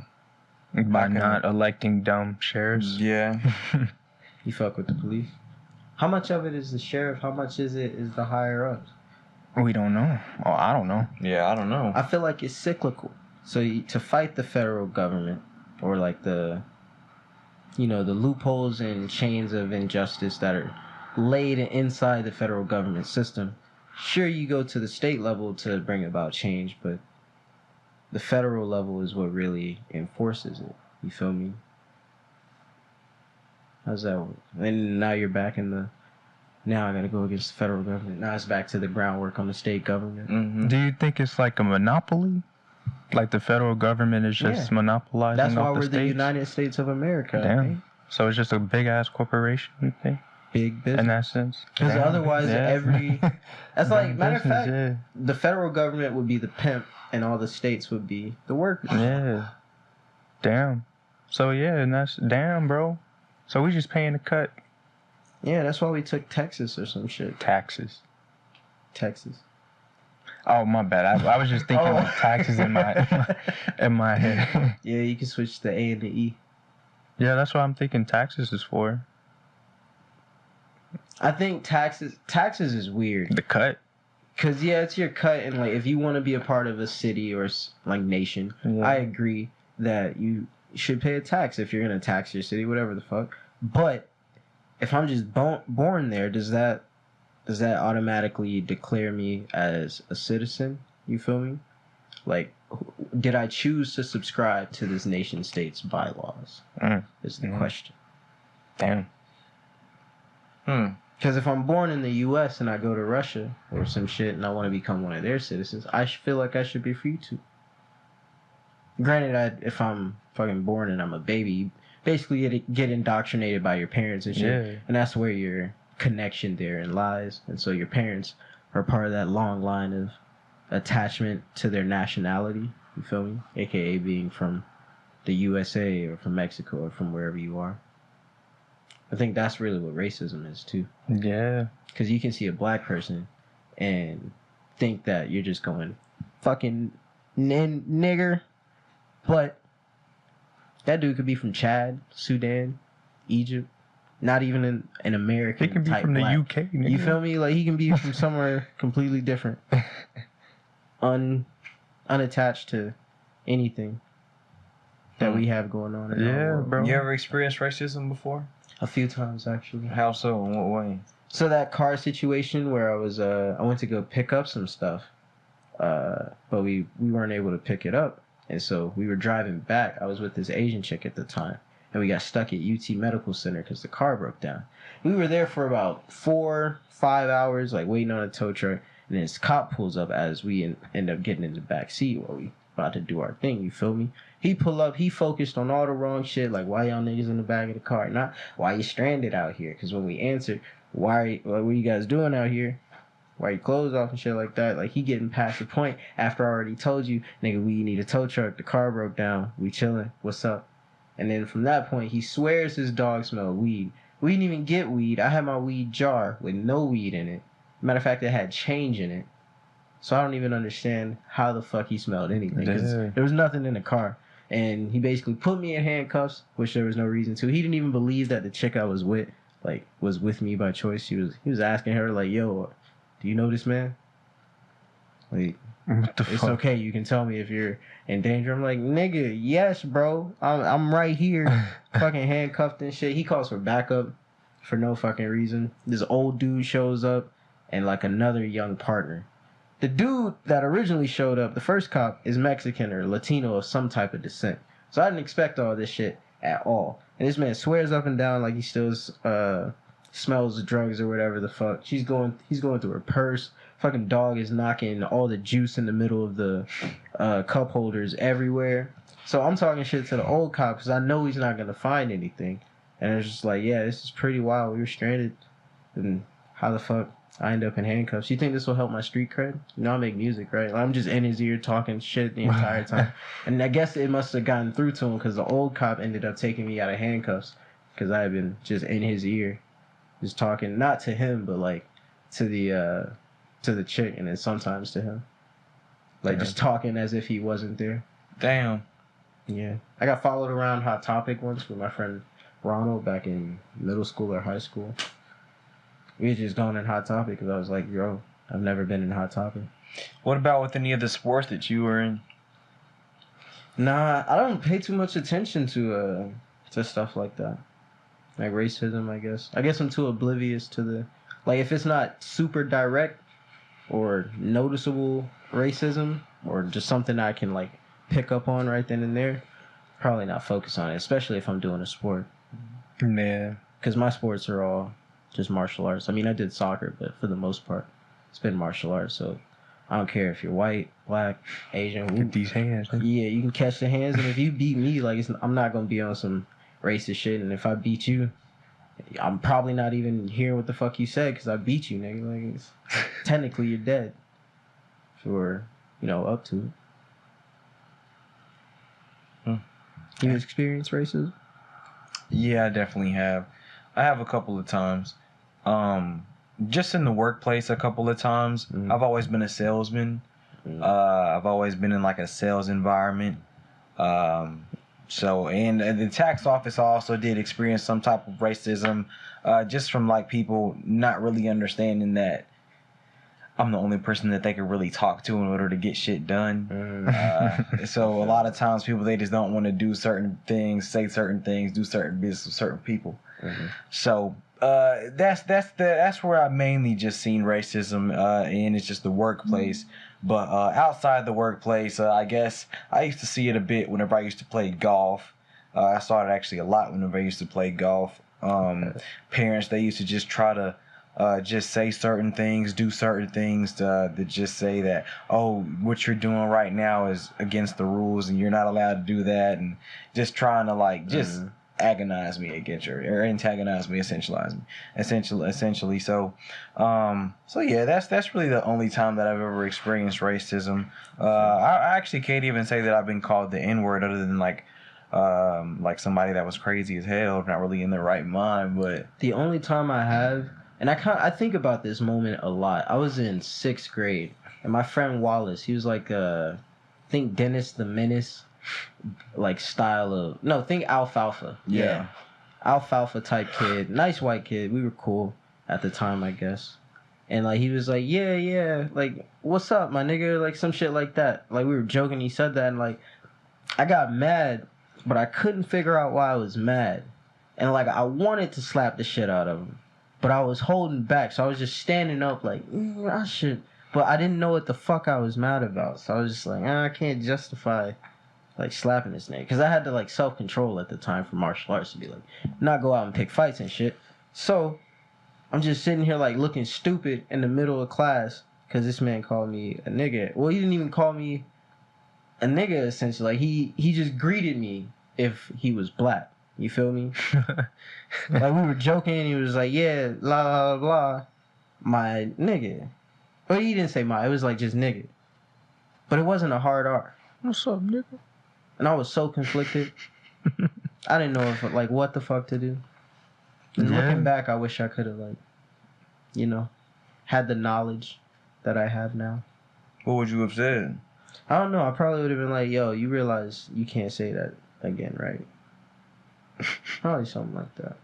By not electing dumb sheriffs. Yeah. You fuck with the police. How much of it is the sheriff? How much is the higher ups? We don't know. Oh, I don't know. Yeah, I don't know. I feel like it's cyclical. So to fight the federal government or like the loopholes and chains of injustice that are laid inside the federal government system, sure, you go to the state level to bring about change, but the federal level is what really enforces it. You feel me? How's that work? And now you're back now I gotta go against the federal government. Now it's back to the groundwork on the state government. Mm-hmm. Do you think it's like a monopoly? Like the federal government is just monopolizing That's why off the we're states? the United States of America. Damn. So it's just a big ass corporation, you think? Big business. In that sense. Because otherwise, that's like, matter of fact, yeah. the federal government would be the pimp, and all the states would be the workers. Yeah. Damn. So yeah, and that's damn, bro. So we just paying the cut. Yeah, that's why we took Texas or some shit. Taxes. Texas. Oh, my bad. I was just thinking like taxes in my head. Yeah, you can switch the A and the E. Yeah, that's what I'm thinking taxes is for. I think taxes is weird. The cut. Cause yeah, it's your cut, and like if you want to be a part of a city or like nation, I agree that you should pay a tax if you're gonna tax your city, whatever the fuck. But if I'm just born there, does that automatically declare me as a citizen? You feel me? Like, did I choose to subscribe to this nation state's bylaws? Is the question. Damn. Because if I'm born in the U.S. and I go to Russia or some shit and I want to become one of their citizens, I feel like I should be free to. Granted, if I'm fucking born and I'm a baby, you basically get indoctrinated by your parents and shit. Yeah. And that's where your connection therein lies. And so your parents are part of that long line of attachment to their nationality. You feel me? A.k.a. being from the USA or from Mexico or from wherever you are. I think that's really what racism is too. Yeah. Because you can see a black person and think that you're just going fucking nigger, but that dude could be from Chad, Sudan, Egypt, not even an American. He can be type from black. the UK. Nigga. You feel me? Like he can be from somewhere completely different, unattached to anything that we have going on. In our world. Bro. You ever experienced racism before? A few times, actually. How so? In what way? So that car situation where I went to go pick up some stuff, but we weren't able to pick it up. And so we were driving back. I was with this Asian chick at the time. And we got stuck at UT Medical Center because the car broke down. We were there for about 4-5 hours, like waiting on a tow truck. And this cop pulls up as we end up getting in the back seat while we about to do our thing. You feel me? He pull up. He focused on all the wrong shit. Like, why y'all niggas in the back of the car? Not why you stranded out here. Because when we answered, what are you guys doing out here? Why your clothes off and shit like that? Like, he getting past the point after I already told you, nigga, we need a tow truck. The car broke down. We chilling. What's up? And then from that point, he swears his dog smelled weed. We didn't even get weed. I had my weed jar with no weed in it. Matter of fact, it had change in it. So I don't even understand how the fuck he smelled anything. Because there was nothing in the car. And he basically put me in handcuffs, which there was no reason to. He didn't even believe that the chick I was with, like, was with me by choice. He was asking her, like, yo, do you know this man? Like, it's okay. You can tell me if you're in danger. I'm like, nigga, yes, bro. I'm right here, fucking handcuffed and shit. He calls for backup for no fucking reason. This old dude shows up and like another young partner. The dude that originally showed up, the first cop, is Mexican or Latino of some type of descent. So I didn't expect all this shit at all. And this man swears up and down like he still smells the drugs or whatever the fuck. He's going through her purse. Fucking dog is knocking all the juice in the middle of the cup holders everywhere. So I'm talking shit to the old cop because I know he's not going to find anything. And it's just like, yeah, this is pretty wild. We were stranded. And how the fuck I end up in handcuffs? You think this will help my street cred? You know, I make music, right? Like, I'm just in his ear talking shit the entire time. And I guess it must have gotten through to him because the old cop ended up taking me out of handcuffs because I had been just in his ear. Just talking, not to him, but like to the chick, and then sometimes to him. Like, just talking as if he wasn't there. Damn. Yeah. I got followed around Hot Topic once with my friend Ronald back in middle school or high school. We had just gone in Hot Topic because I was like, yo, I've never been in Hot Topic. What about with any of the sports that you were in? Nah, I don't pay too much attention to stuff like that. Like racism, I guess. I guess I'm too oblivious to the... Like, if it's not super direct or noticeable racism or just something I can, like, pick up on right then and there, probably not focus on it, especially if I'm doing a sport. Yeah. Because my sports are all just martial arts. I mean, I did soccer, but for the most part, it's been martial arts. So I don't care if you're white, black, Asian. Get these hands. Huh? Yeah, you can catch the hands. And if you beat me, like, I'm not going to be on some racist shit. And if I beat you, I'm probably not even hearing what the fuck you said because I beat you, nigga. Like, technically, you're dead. If you're, up to it. You experienced racism? Yeah, I definitely have. I have a couple of times. Just in the workplace a couple of times. I've always been a salesman. I've always been in like a sales environment. So, and the tax office also did experience some type of racism, just from like people not really understanding that I'm the only person that they could really talk to in order to get shit done. So a lot of times people, they just don't want to do certain things, say certain things, do certain business with certain people. So that's where I mainly just seen racism, and it's just the workplace. But outside the workplace, I guess I used to see it a bit whenever I used to play golf. I saw it actually a lot whenever I used to play golf. Parents, they used to just try to just say certain things, do certain things to just say that, oh, what you're doing right now is against the rules and you're not allowed to do that, and just trying to like just agonize me against you, or antagonize me, essentially. So yeah, that's really the only time that I've ever experienced racism. I actually can't even say that I've been called the N-word, other than like somebody that was crazy as hell, not really in their right mind. But the only time I have, and I think about this moment a lot. I was in 6th grade, and my friend Wallace, he was like I think Dennis the Menace, like style of, no, think Alfalfa. Yeah. Alfalfa type kid, nice white kid. We were cool at the time, I guess. And like he was like, yeah, like what's up, my nigga, like some shit like that. Like we were joking. He said that, and like I got mad, but I couldn't figure out why I was mad. And like I wanted to slap the shit out of him, but I was holding back. So I was just standing up like, I should. But I didn't know what the fuck I was mad about. So I was just like, I can't justify like slapping this nigga. Because I had to like self-control at the time for martial arts to be like, not go out and pick fights and shit. So I'm just sitting here like looking stupid in the middle of class because this man called me a nigga. Well, he didn't even call me a nigga, essentially. Like he just greeted me if he was black. You feel me? Like we were joking. He was like, yeah, blah blah blah, my nigga. But he didn't say my. It was like just nigga. But it wasn't a hard R. What's up, nigga? And I was so conflicted. I didn't know if like what the fuck to do. And looking back, I wish I could have like, had the knowledge that I have now. what would you have said? I don't know. I probably would have been like, yo, you realize you can't say that again, right? Probably something like that.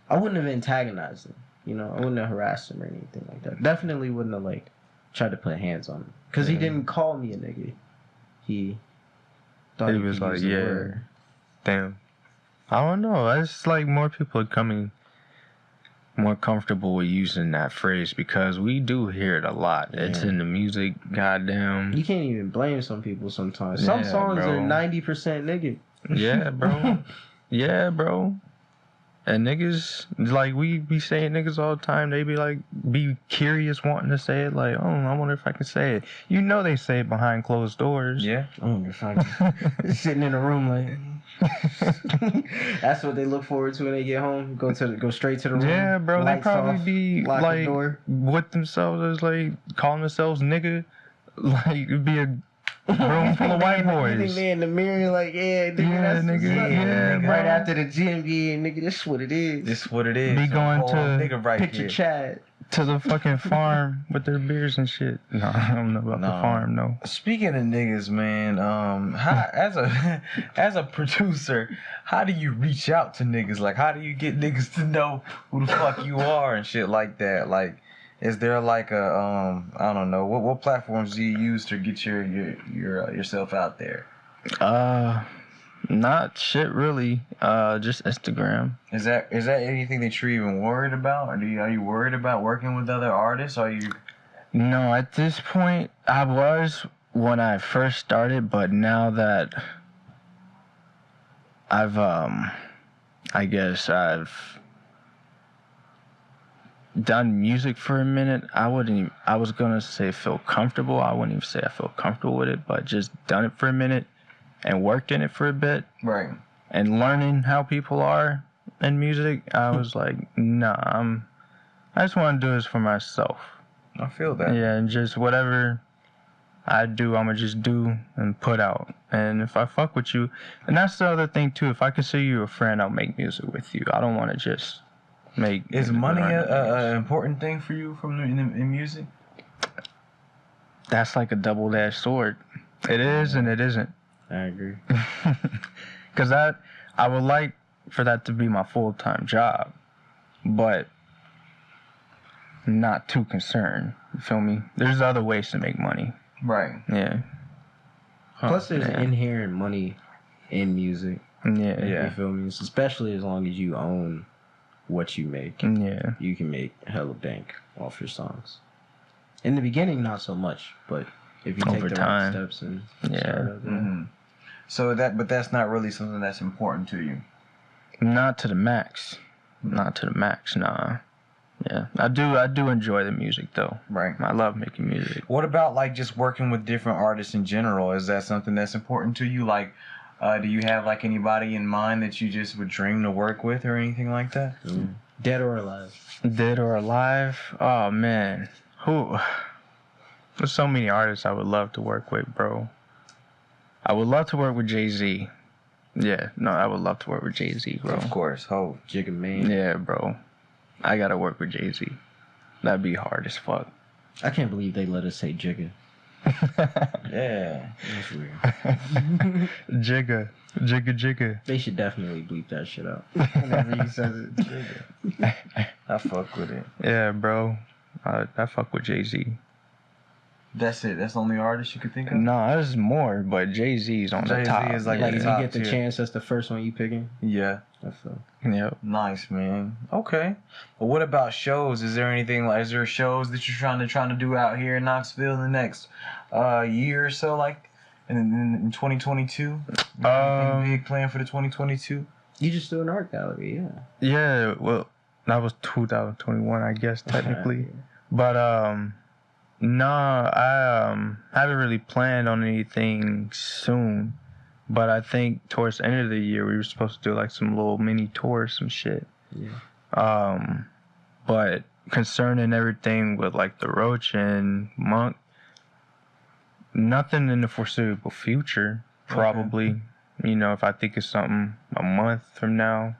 I wouldn't have antagonized him. I wouldn't have harassed him or anything like that. Definitely wouldn't have like tried to put hands on him. Because he didn't call me a nigga. He thought he was like, yeah. Word. Damn. I don't know. It's like more people are coming more comfortable with using that phrase because we do hear it a lot. Yeah. It's in the music, goddamn. You can't even blame some people sometimes. Some songs are 90% nigga. Yeah, bro. Yeah, bro. And niggas, like, we be saying niggas all the time. They be like, be curious wanting to say it. Like, oh, I wonder if I can say it. They say it behind closed doors. Yeah. I wonder if I can. Sitting in a room like. That's what they look forward to when they get home. Go straight to the room. Yeah, bro. They probably off, be like with themselves as like calling themselves nigga. Like it'd be a room full of white boys. You think they in the mirror like, yeah, nigga, nigga. Right after the gym, nigga, this is what it is. This is what it is. Be going to nigga right picture here. Chad to the fucking farm with their beers and shit. No, I don't know about the farm, no. Speaking of niggas, man, how, as a producer, how do you reach out to niggas? Like, how do you get niggas to know who the fuck you are and shit like that? Like, is there like a I don't know, what platforms do you use to get your yourself out there? Not shit really. Just Instagram. Is that anything that you're even worried about? Or are you worried about working with other artists? Are you? No, at this point I was when I first started, but now that I've done music for a minute, I was gonna say feel comfortable. I wouldn't even say I feel comfortable with it, but just done it for a minute and worked in it for a bit. Right. And learning how people are in music, I was like, nah, I just want to do this for myself. I feel that. Yeah, and just whatever I do, I'm gonna just do and put out. And if I fuck with you, and that's the other thing too, if I consider you a friend, I'll make music with you. I don't want to just make. Is money an important thing for you in music? That's like a double-edged sword. It is and it isn't. I agree. Because I would like for that to be my full-time job, but not too concerned. You feel me? There's other ways to make money. Right. Yeah. Plus, there's Yeah. inherent money in music. Yeah. You feel me? Especially as long as you own what you make. Yeah. You can make hella bank off your songs. In the beginning, not so much, but if you take Over the time. right steps and Yeah. start out there. Mm-hmm. So that's not really something that's important to you. Not to the max. Not to the max, nah. Yeah. I do enjoy the music though. Right. I love making music. What about like just working with different artists in general? Is that something that's important to you? Like, do you have like anybody in mind that you just would dream to work with or anything like that? Dead or alive? Dead or alive? Oh man. There's so many artists I would love to work with, bro. I would love to work with Jay-Z. Yeah, no, I would love to work with Jay-Z, bro. Of course. Oh, Jigga Man. Yeah, bro. I gotta work with Jay-Z. That'd be hard as fuck. I can't believe they let us say Jigga. yeah. That's weird. Jigga. They should definitely bleep that shit out. Whenever he says it, Jigga. I fuck with it. Yeah, bro. I fuck with Jay-Z. That's it. That's the only artist you could think of? No, there's more, but Jay-Z's on the Jay-Z top. is like Like if you top get the tier. chance, that's the first one you picking. Yeah. I feel. Yep. Nice, man. Okay. Well, what about shows? Is there anything like? Is there shows that you're trying to do out here in Knoxville in the next year or so, like in 2022? Anything big plan for the 2022? You just do an art gallery, yeah. Yeah, well, that was 2021, I guess, technically. But, no, I haven't really planned on anything soon. But I think towards the end of the year, we were supposed to do like some little mini tours, some shit. Yeah. But concerning everything with like the Roach and Monk, nothing in the foreseeable future, probably. Okay. You know, if I think it's something a month from now,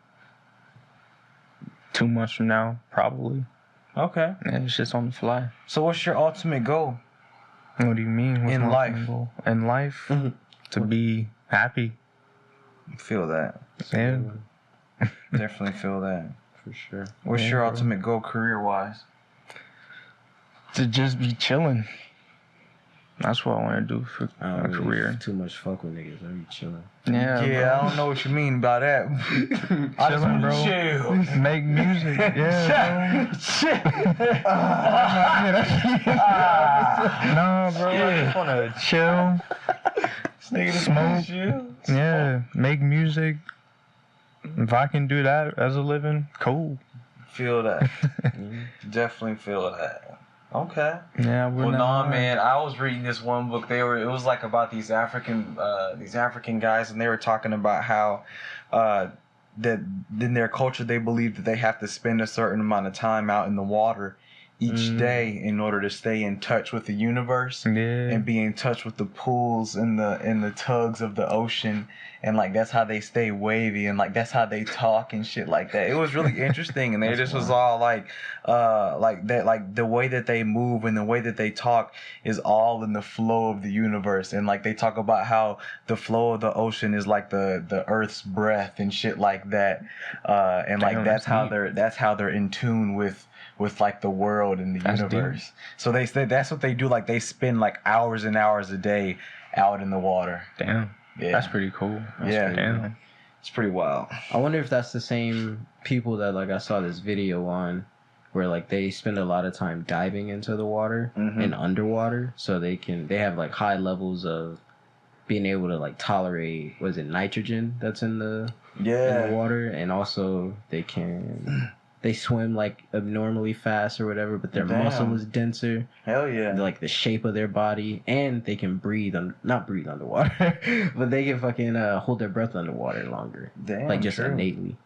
2 months from now, probably. Okay. And it's just on the fly. So what's your ultimate goal? What do you mean? What's in my life? ultimate goal? In life? To be happy. Feel that. Yeah. Definitely feel that. For sure. What's your ultimate goal career-wise? To just be chilling. That's what I want to do for my career. Too much fuck with niggas. I be chilling. Yeah, bro. I don't know what you mean by that. I just want to chill. Make music. Yeah, no, bro. I just want to chill. Smoke. Yeah, make music. If I can do that as a living, cool. Feel that. Definitely feel that. Okay. Yeah, man. I was reading this one book. It was like about these African guys, and they were talking about how that in their culture they believe that they have to spend a certain amount of time out in the water each day in order to stay in touch with the universe and be in touch with the pools and the tugs of the ocean, and like that's how they stay wavy, and like that's how they talk and shit like that. It was really interesting, and they just was all like that, like the way that they move and the way that they talk is all in the flow of the universe, and like they talk about how the flow of the ocean is like the earth's breath and shit like that, and like that's how they're in tune with like the world and the universe. Deep. So they say that's what they do. Like they spend like hours and hours a day out in the water. Damn. Yeah. That's pretty cool. Damn. It's pretty wild. I wonder if that's the same people that like I saw this video on where like they spend a lot of time diving into the water and underwater, so they have like high levels of being able to like tolerate nitrogen that's in the water, and also they swim like abnormally fast or whatever, but their muscle is denser. Hell yeah. Like the shape of their body, and they can not breathe underwater, but they can fucking hold their breath underwater longer. Damn, like just true. innately.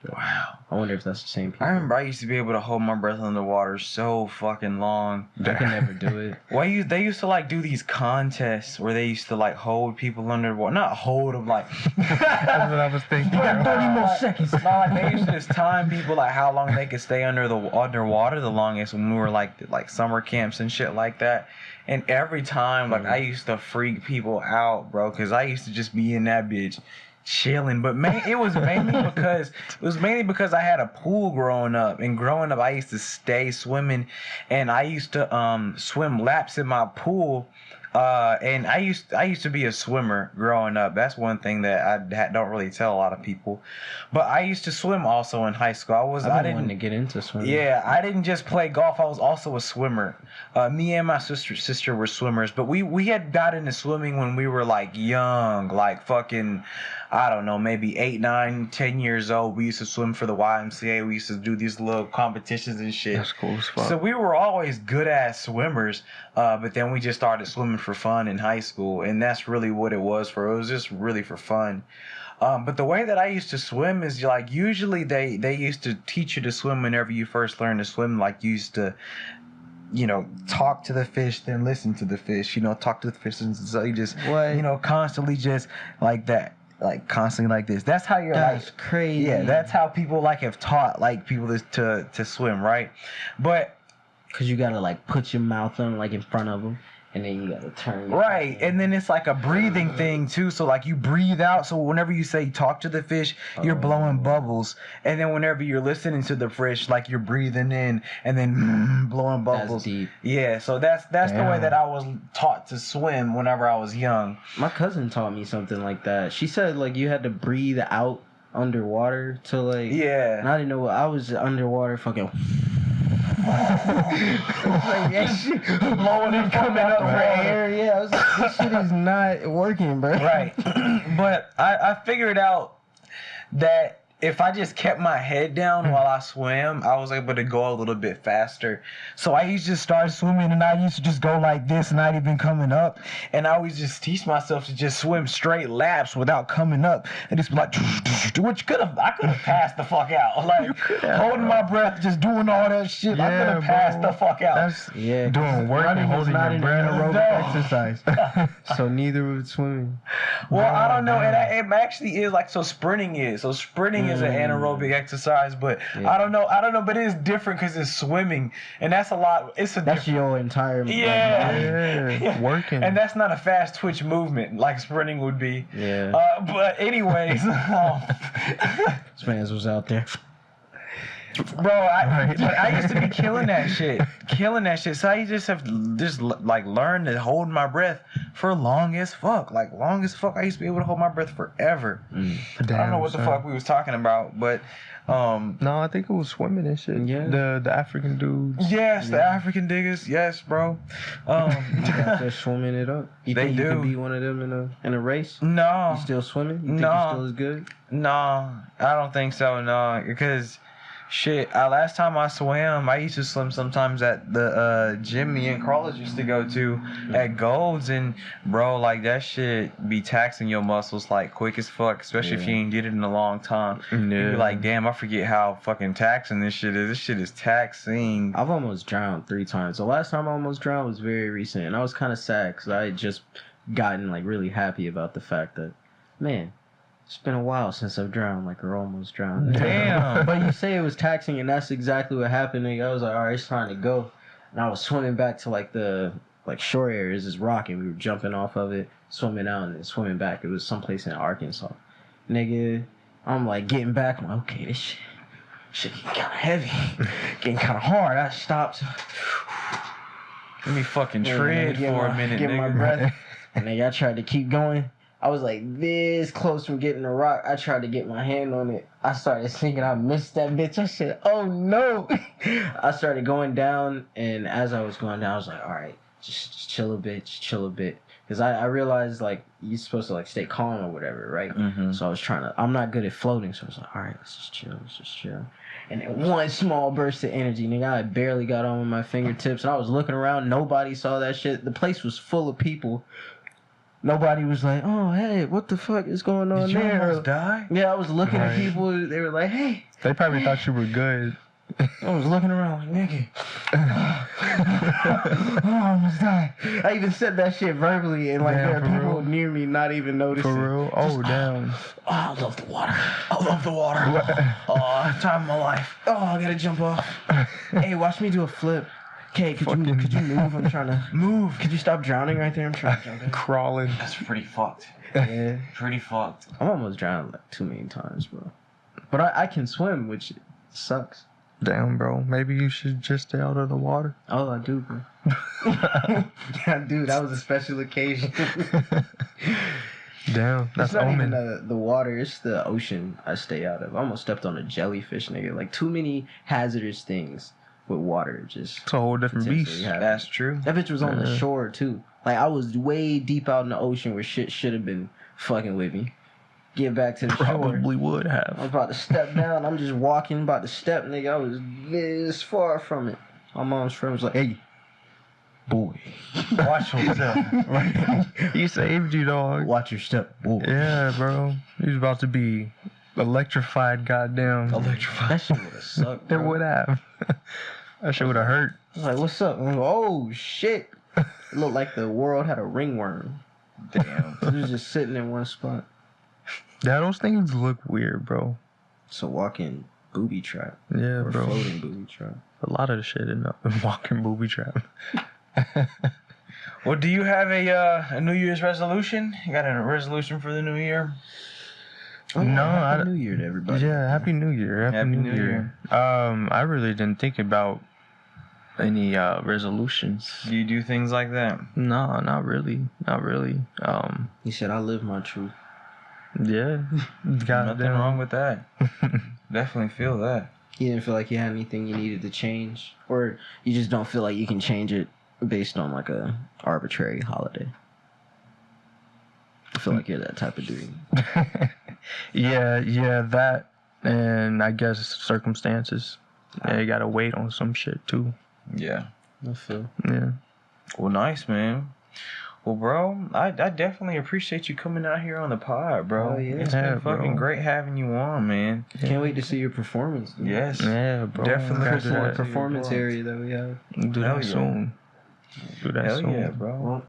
Wow. I wonder if that's the same people. I remember I used to be able to hold my breath underwater so fucking long. I can never do it. They used to like do these contests where they used to like hold people underwater. Not hold them like. That's what I was thinking. You got 30 more seconds. No, like they used to just time people like how long they could stay underwater the longest when we were like summer camps and shit like that. And every time like I used to freak people out, bro, because I used to just be in that bitch chilling. But it was mainly because I had a pool growing up, and growing up I used to stay swimming, and I used to swim laps in my pool. And I used to be a swimmer growing up. That's one thing that I don't really tell a lot of people. But I used to swim also in high school. I didn't want to get into swimming. Yeah, I didn't just play golf. I was also a swimmer. Me and my sister were swimmers, but we had got into swimming when we were like young, like fucking, I don't know, maybe 8, 9, 10 years old. We used to swim for the YMCA. We used to do these little competitions and shit. That's cool as fuck. So we were always good ass swimmers, but then we just started swimming for fun in high school, and that's really what it was for. It was just really for fun. But the way that I used to swim is like usually they used to teach you to swim whenever you first learn to swim. Like you used to, talk to the fish, then listen to the fish. Talk to the fish, and so you just constantly just like that. Like constantly like this. That's how you're That's crazy. Yeah, that's how people like have taught like people to swim, right? But because you gotta like put your mouth on like in front of them, and then you gotta turn. Right, and then it's like a breathing thing too. So like you breathe out. So whenever you say talk to the fish, you're blowing bubbles, and then whenever you're listening to the fish, like you're breathing in and then blowing bubbles. That's deep. Yeah, so that's the way that I was taught to swim whenever I was young. My cousin taught me something like that. She said like you had to breathe out underwater to like. Yeah. And I didn't know. I was underwater fucking. Like that shit Blowing and coming up for air. Yeah, I was like, this shit is not working, bro. Right. But I figured out that if I just kept my head down while I swam, I was able to go a little bit faster. So I used to start swimming, and I used to just go like this, not even coming up. And I always just teach myself to just swim straight laps without coming up, and just be like, which I could have passed the fuck out, like holding my breath, just doing all that shit. I could have passed the fuck out. That's Yeah, doing work and holding your breath. Anaerobic exercise. So neither was swimming. Well, I don't know. It actually is like so. Sprinting is is an anaerobic exercise, but I don't know, but it is different because it's swimming, and that's a lot. That's your entire yeah, working, and that's not a fast twitch movement like sprinting would be. Yeah. But anyways, This man's was out there. bro, I used to be killing that shit. So I just have like learned to hold my breath for long as fuck. I used to be able to hold my breath forever. I don't know what the fuck we was talking about, but no, I think it was swimming and shit. Yeah. The African dudes. yes, the African diggers. Yes, bro. They're swimming it up. You They think do. you could be one of them in a race? No, You still swimming? You think No. you're still as good? no, I don't think so. No, because shit, last time I swam, I used to swim sometimes at the gym me and Carlos used to go to at Gold's, and bro, like that shit be taxing your muscles like quick as fuck, especially if you ain't did it in a long time. You be like, damn, I forget how fucking taxing this shit is. This shit is taxing. I've almost drowned 3 times. The last time I almost drowned was very recent, and I was kind of sad because I had just gotten like really happy about the fact that, man, it's been a while since I've drowned, like, or almost drowned. Damn. But you say it was taxing, and that's exactly what happened. Nigga. I was like, all right, it's time to go. And I was swimming back to, like, the, like, shore areas, this rock, and we were jumping off of it, swimming out, and then swimming back. It was someplace in Arkansas. Nigga, I'm, like, getting back. I'm like, okay, this shit getting kind of heavy. Getting kind of hard. I stopped. Let me fucking tread for a minute, Get nigga. my breath. And nigga, I tried to keep going. I was like this close from getting the rock. I tried to get my hand on it. I started thinking I missed that bitch. I said, oh no. I started going down, and as I was going down, I was like, all right, just chill a bit, Because I realized, like, you're supposed to, like, stay calm or whatever, right? Mm-hmm. So I was I'm not good at floating, so I was like, all right, let's just chill. And then one small burst of energy, nigga, I barely got on with my fingertips, and I was looking around. Nobody saw that shit. The place was full of people. Nobody was like, oh, hey, what the fuck is going on Did you there? almost die? Yeah, I was looking at people. They were like, hey. They probably thought you were good. I was looking around like, nigga. Oh, I almost died. I even said that shit verbally, and like Damn, there are for people real? near me not even noticing. For real? Oh, damn. Oh, I love the water. Oh, time of my life. Oh, I gotta jump off. Hey, watch me do a flip. Okay, could you move? I'm trying to Move. Could you stop drowning right there? I'm trying to drown. Crawling. That's pretty fucked. Yeah, Pretty fucked. I'm almost drowned like too many times, bro. But I can swim, which sucks. Damn, bro. Maybe you should just stay out of the water. Oh, I do, bro. Yeah, dude, that was a special occasion. Damn, that's It's not omen. even the water, it's the ocean I stay out of. I almost stepped on a jellyfish, nigga. Like, too many hazardous things with water just It's a whole different potentially beast. happen. That's true. That bitch was on the Yeah. shore, too. Like, I was way deep out in the ocean where shit should have been fucking with me. Get back to the shore. Probably would I was have. about to step down. I'm just walking, about to step, nigga. I was this far from it. My mom's friend was like, hey, boy. Watch yourself. He saved you, dog. Watch your step, boy. Yeah, bro. He was about to be electrified, goddamn. Electrified. That shit would have sucked, It bro. would have. That shit would have hurt. I was like, what's up? I'm like, oh, shit. It looked like the world had a ringworm. Damn. It was just sitting in one spot. Yeah, those things look weird, bro. It's a walking booby trap. Yeah, Or bro. floating booby trap. A lot of the shit in a walking booby trap. Well, do you have a New Year's resolution? You got a resolution for the new year? Oh, No, Happy I- New Year to everybody. Yeah, Happy New Year. Happy New Year. I really didn't think about any resolutions. Do you do things like that? No, not really. Not really. He said, I live my truth. Yeah. Nothing wrong with that. Definitely feel that. You didn't feel like you had anything you needed to change? Or you just don't feel like you can change it based on like a arbitrary holiday? I feel like you're that type of dude. yeah, that, and I guess circumstances. Yeah, you gotta wait on some shit too. Yeah. I feel. Yeah. Well, nice, man. Well, bro, I definitely appreciate you coming out here on the pod, bro. Oh, yeah. It's Yeah, been fucking bro. great having you on, man. Can't wait to see your performance. dude. Yes. Yeah, bro. Definitely Gotta look do forward that. to Performance your area that we have. Do Hell that yeah. soon. Do that Hell soon. yeah, bro. Well,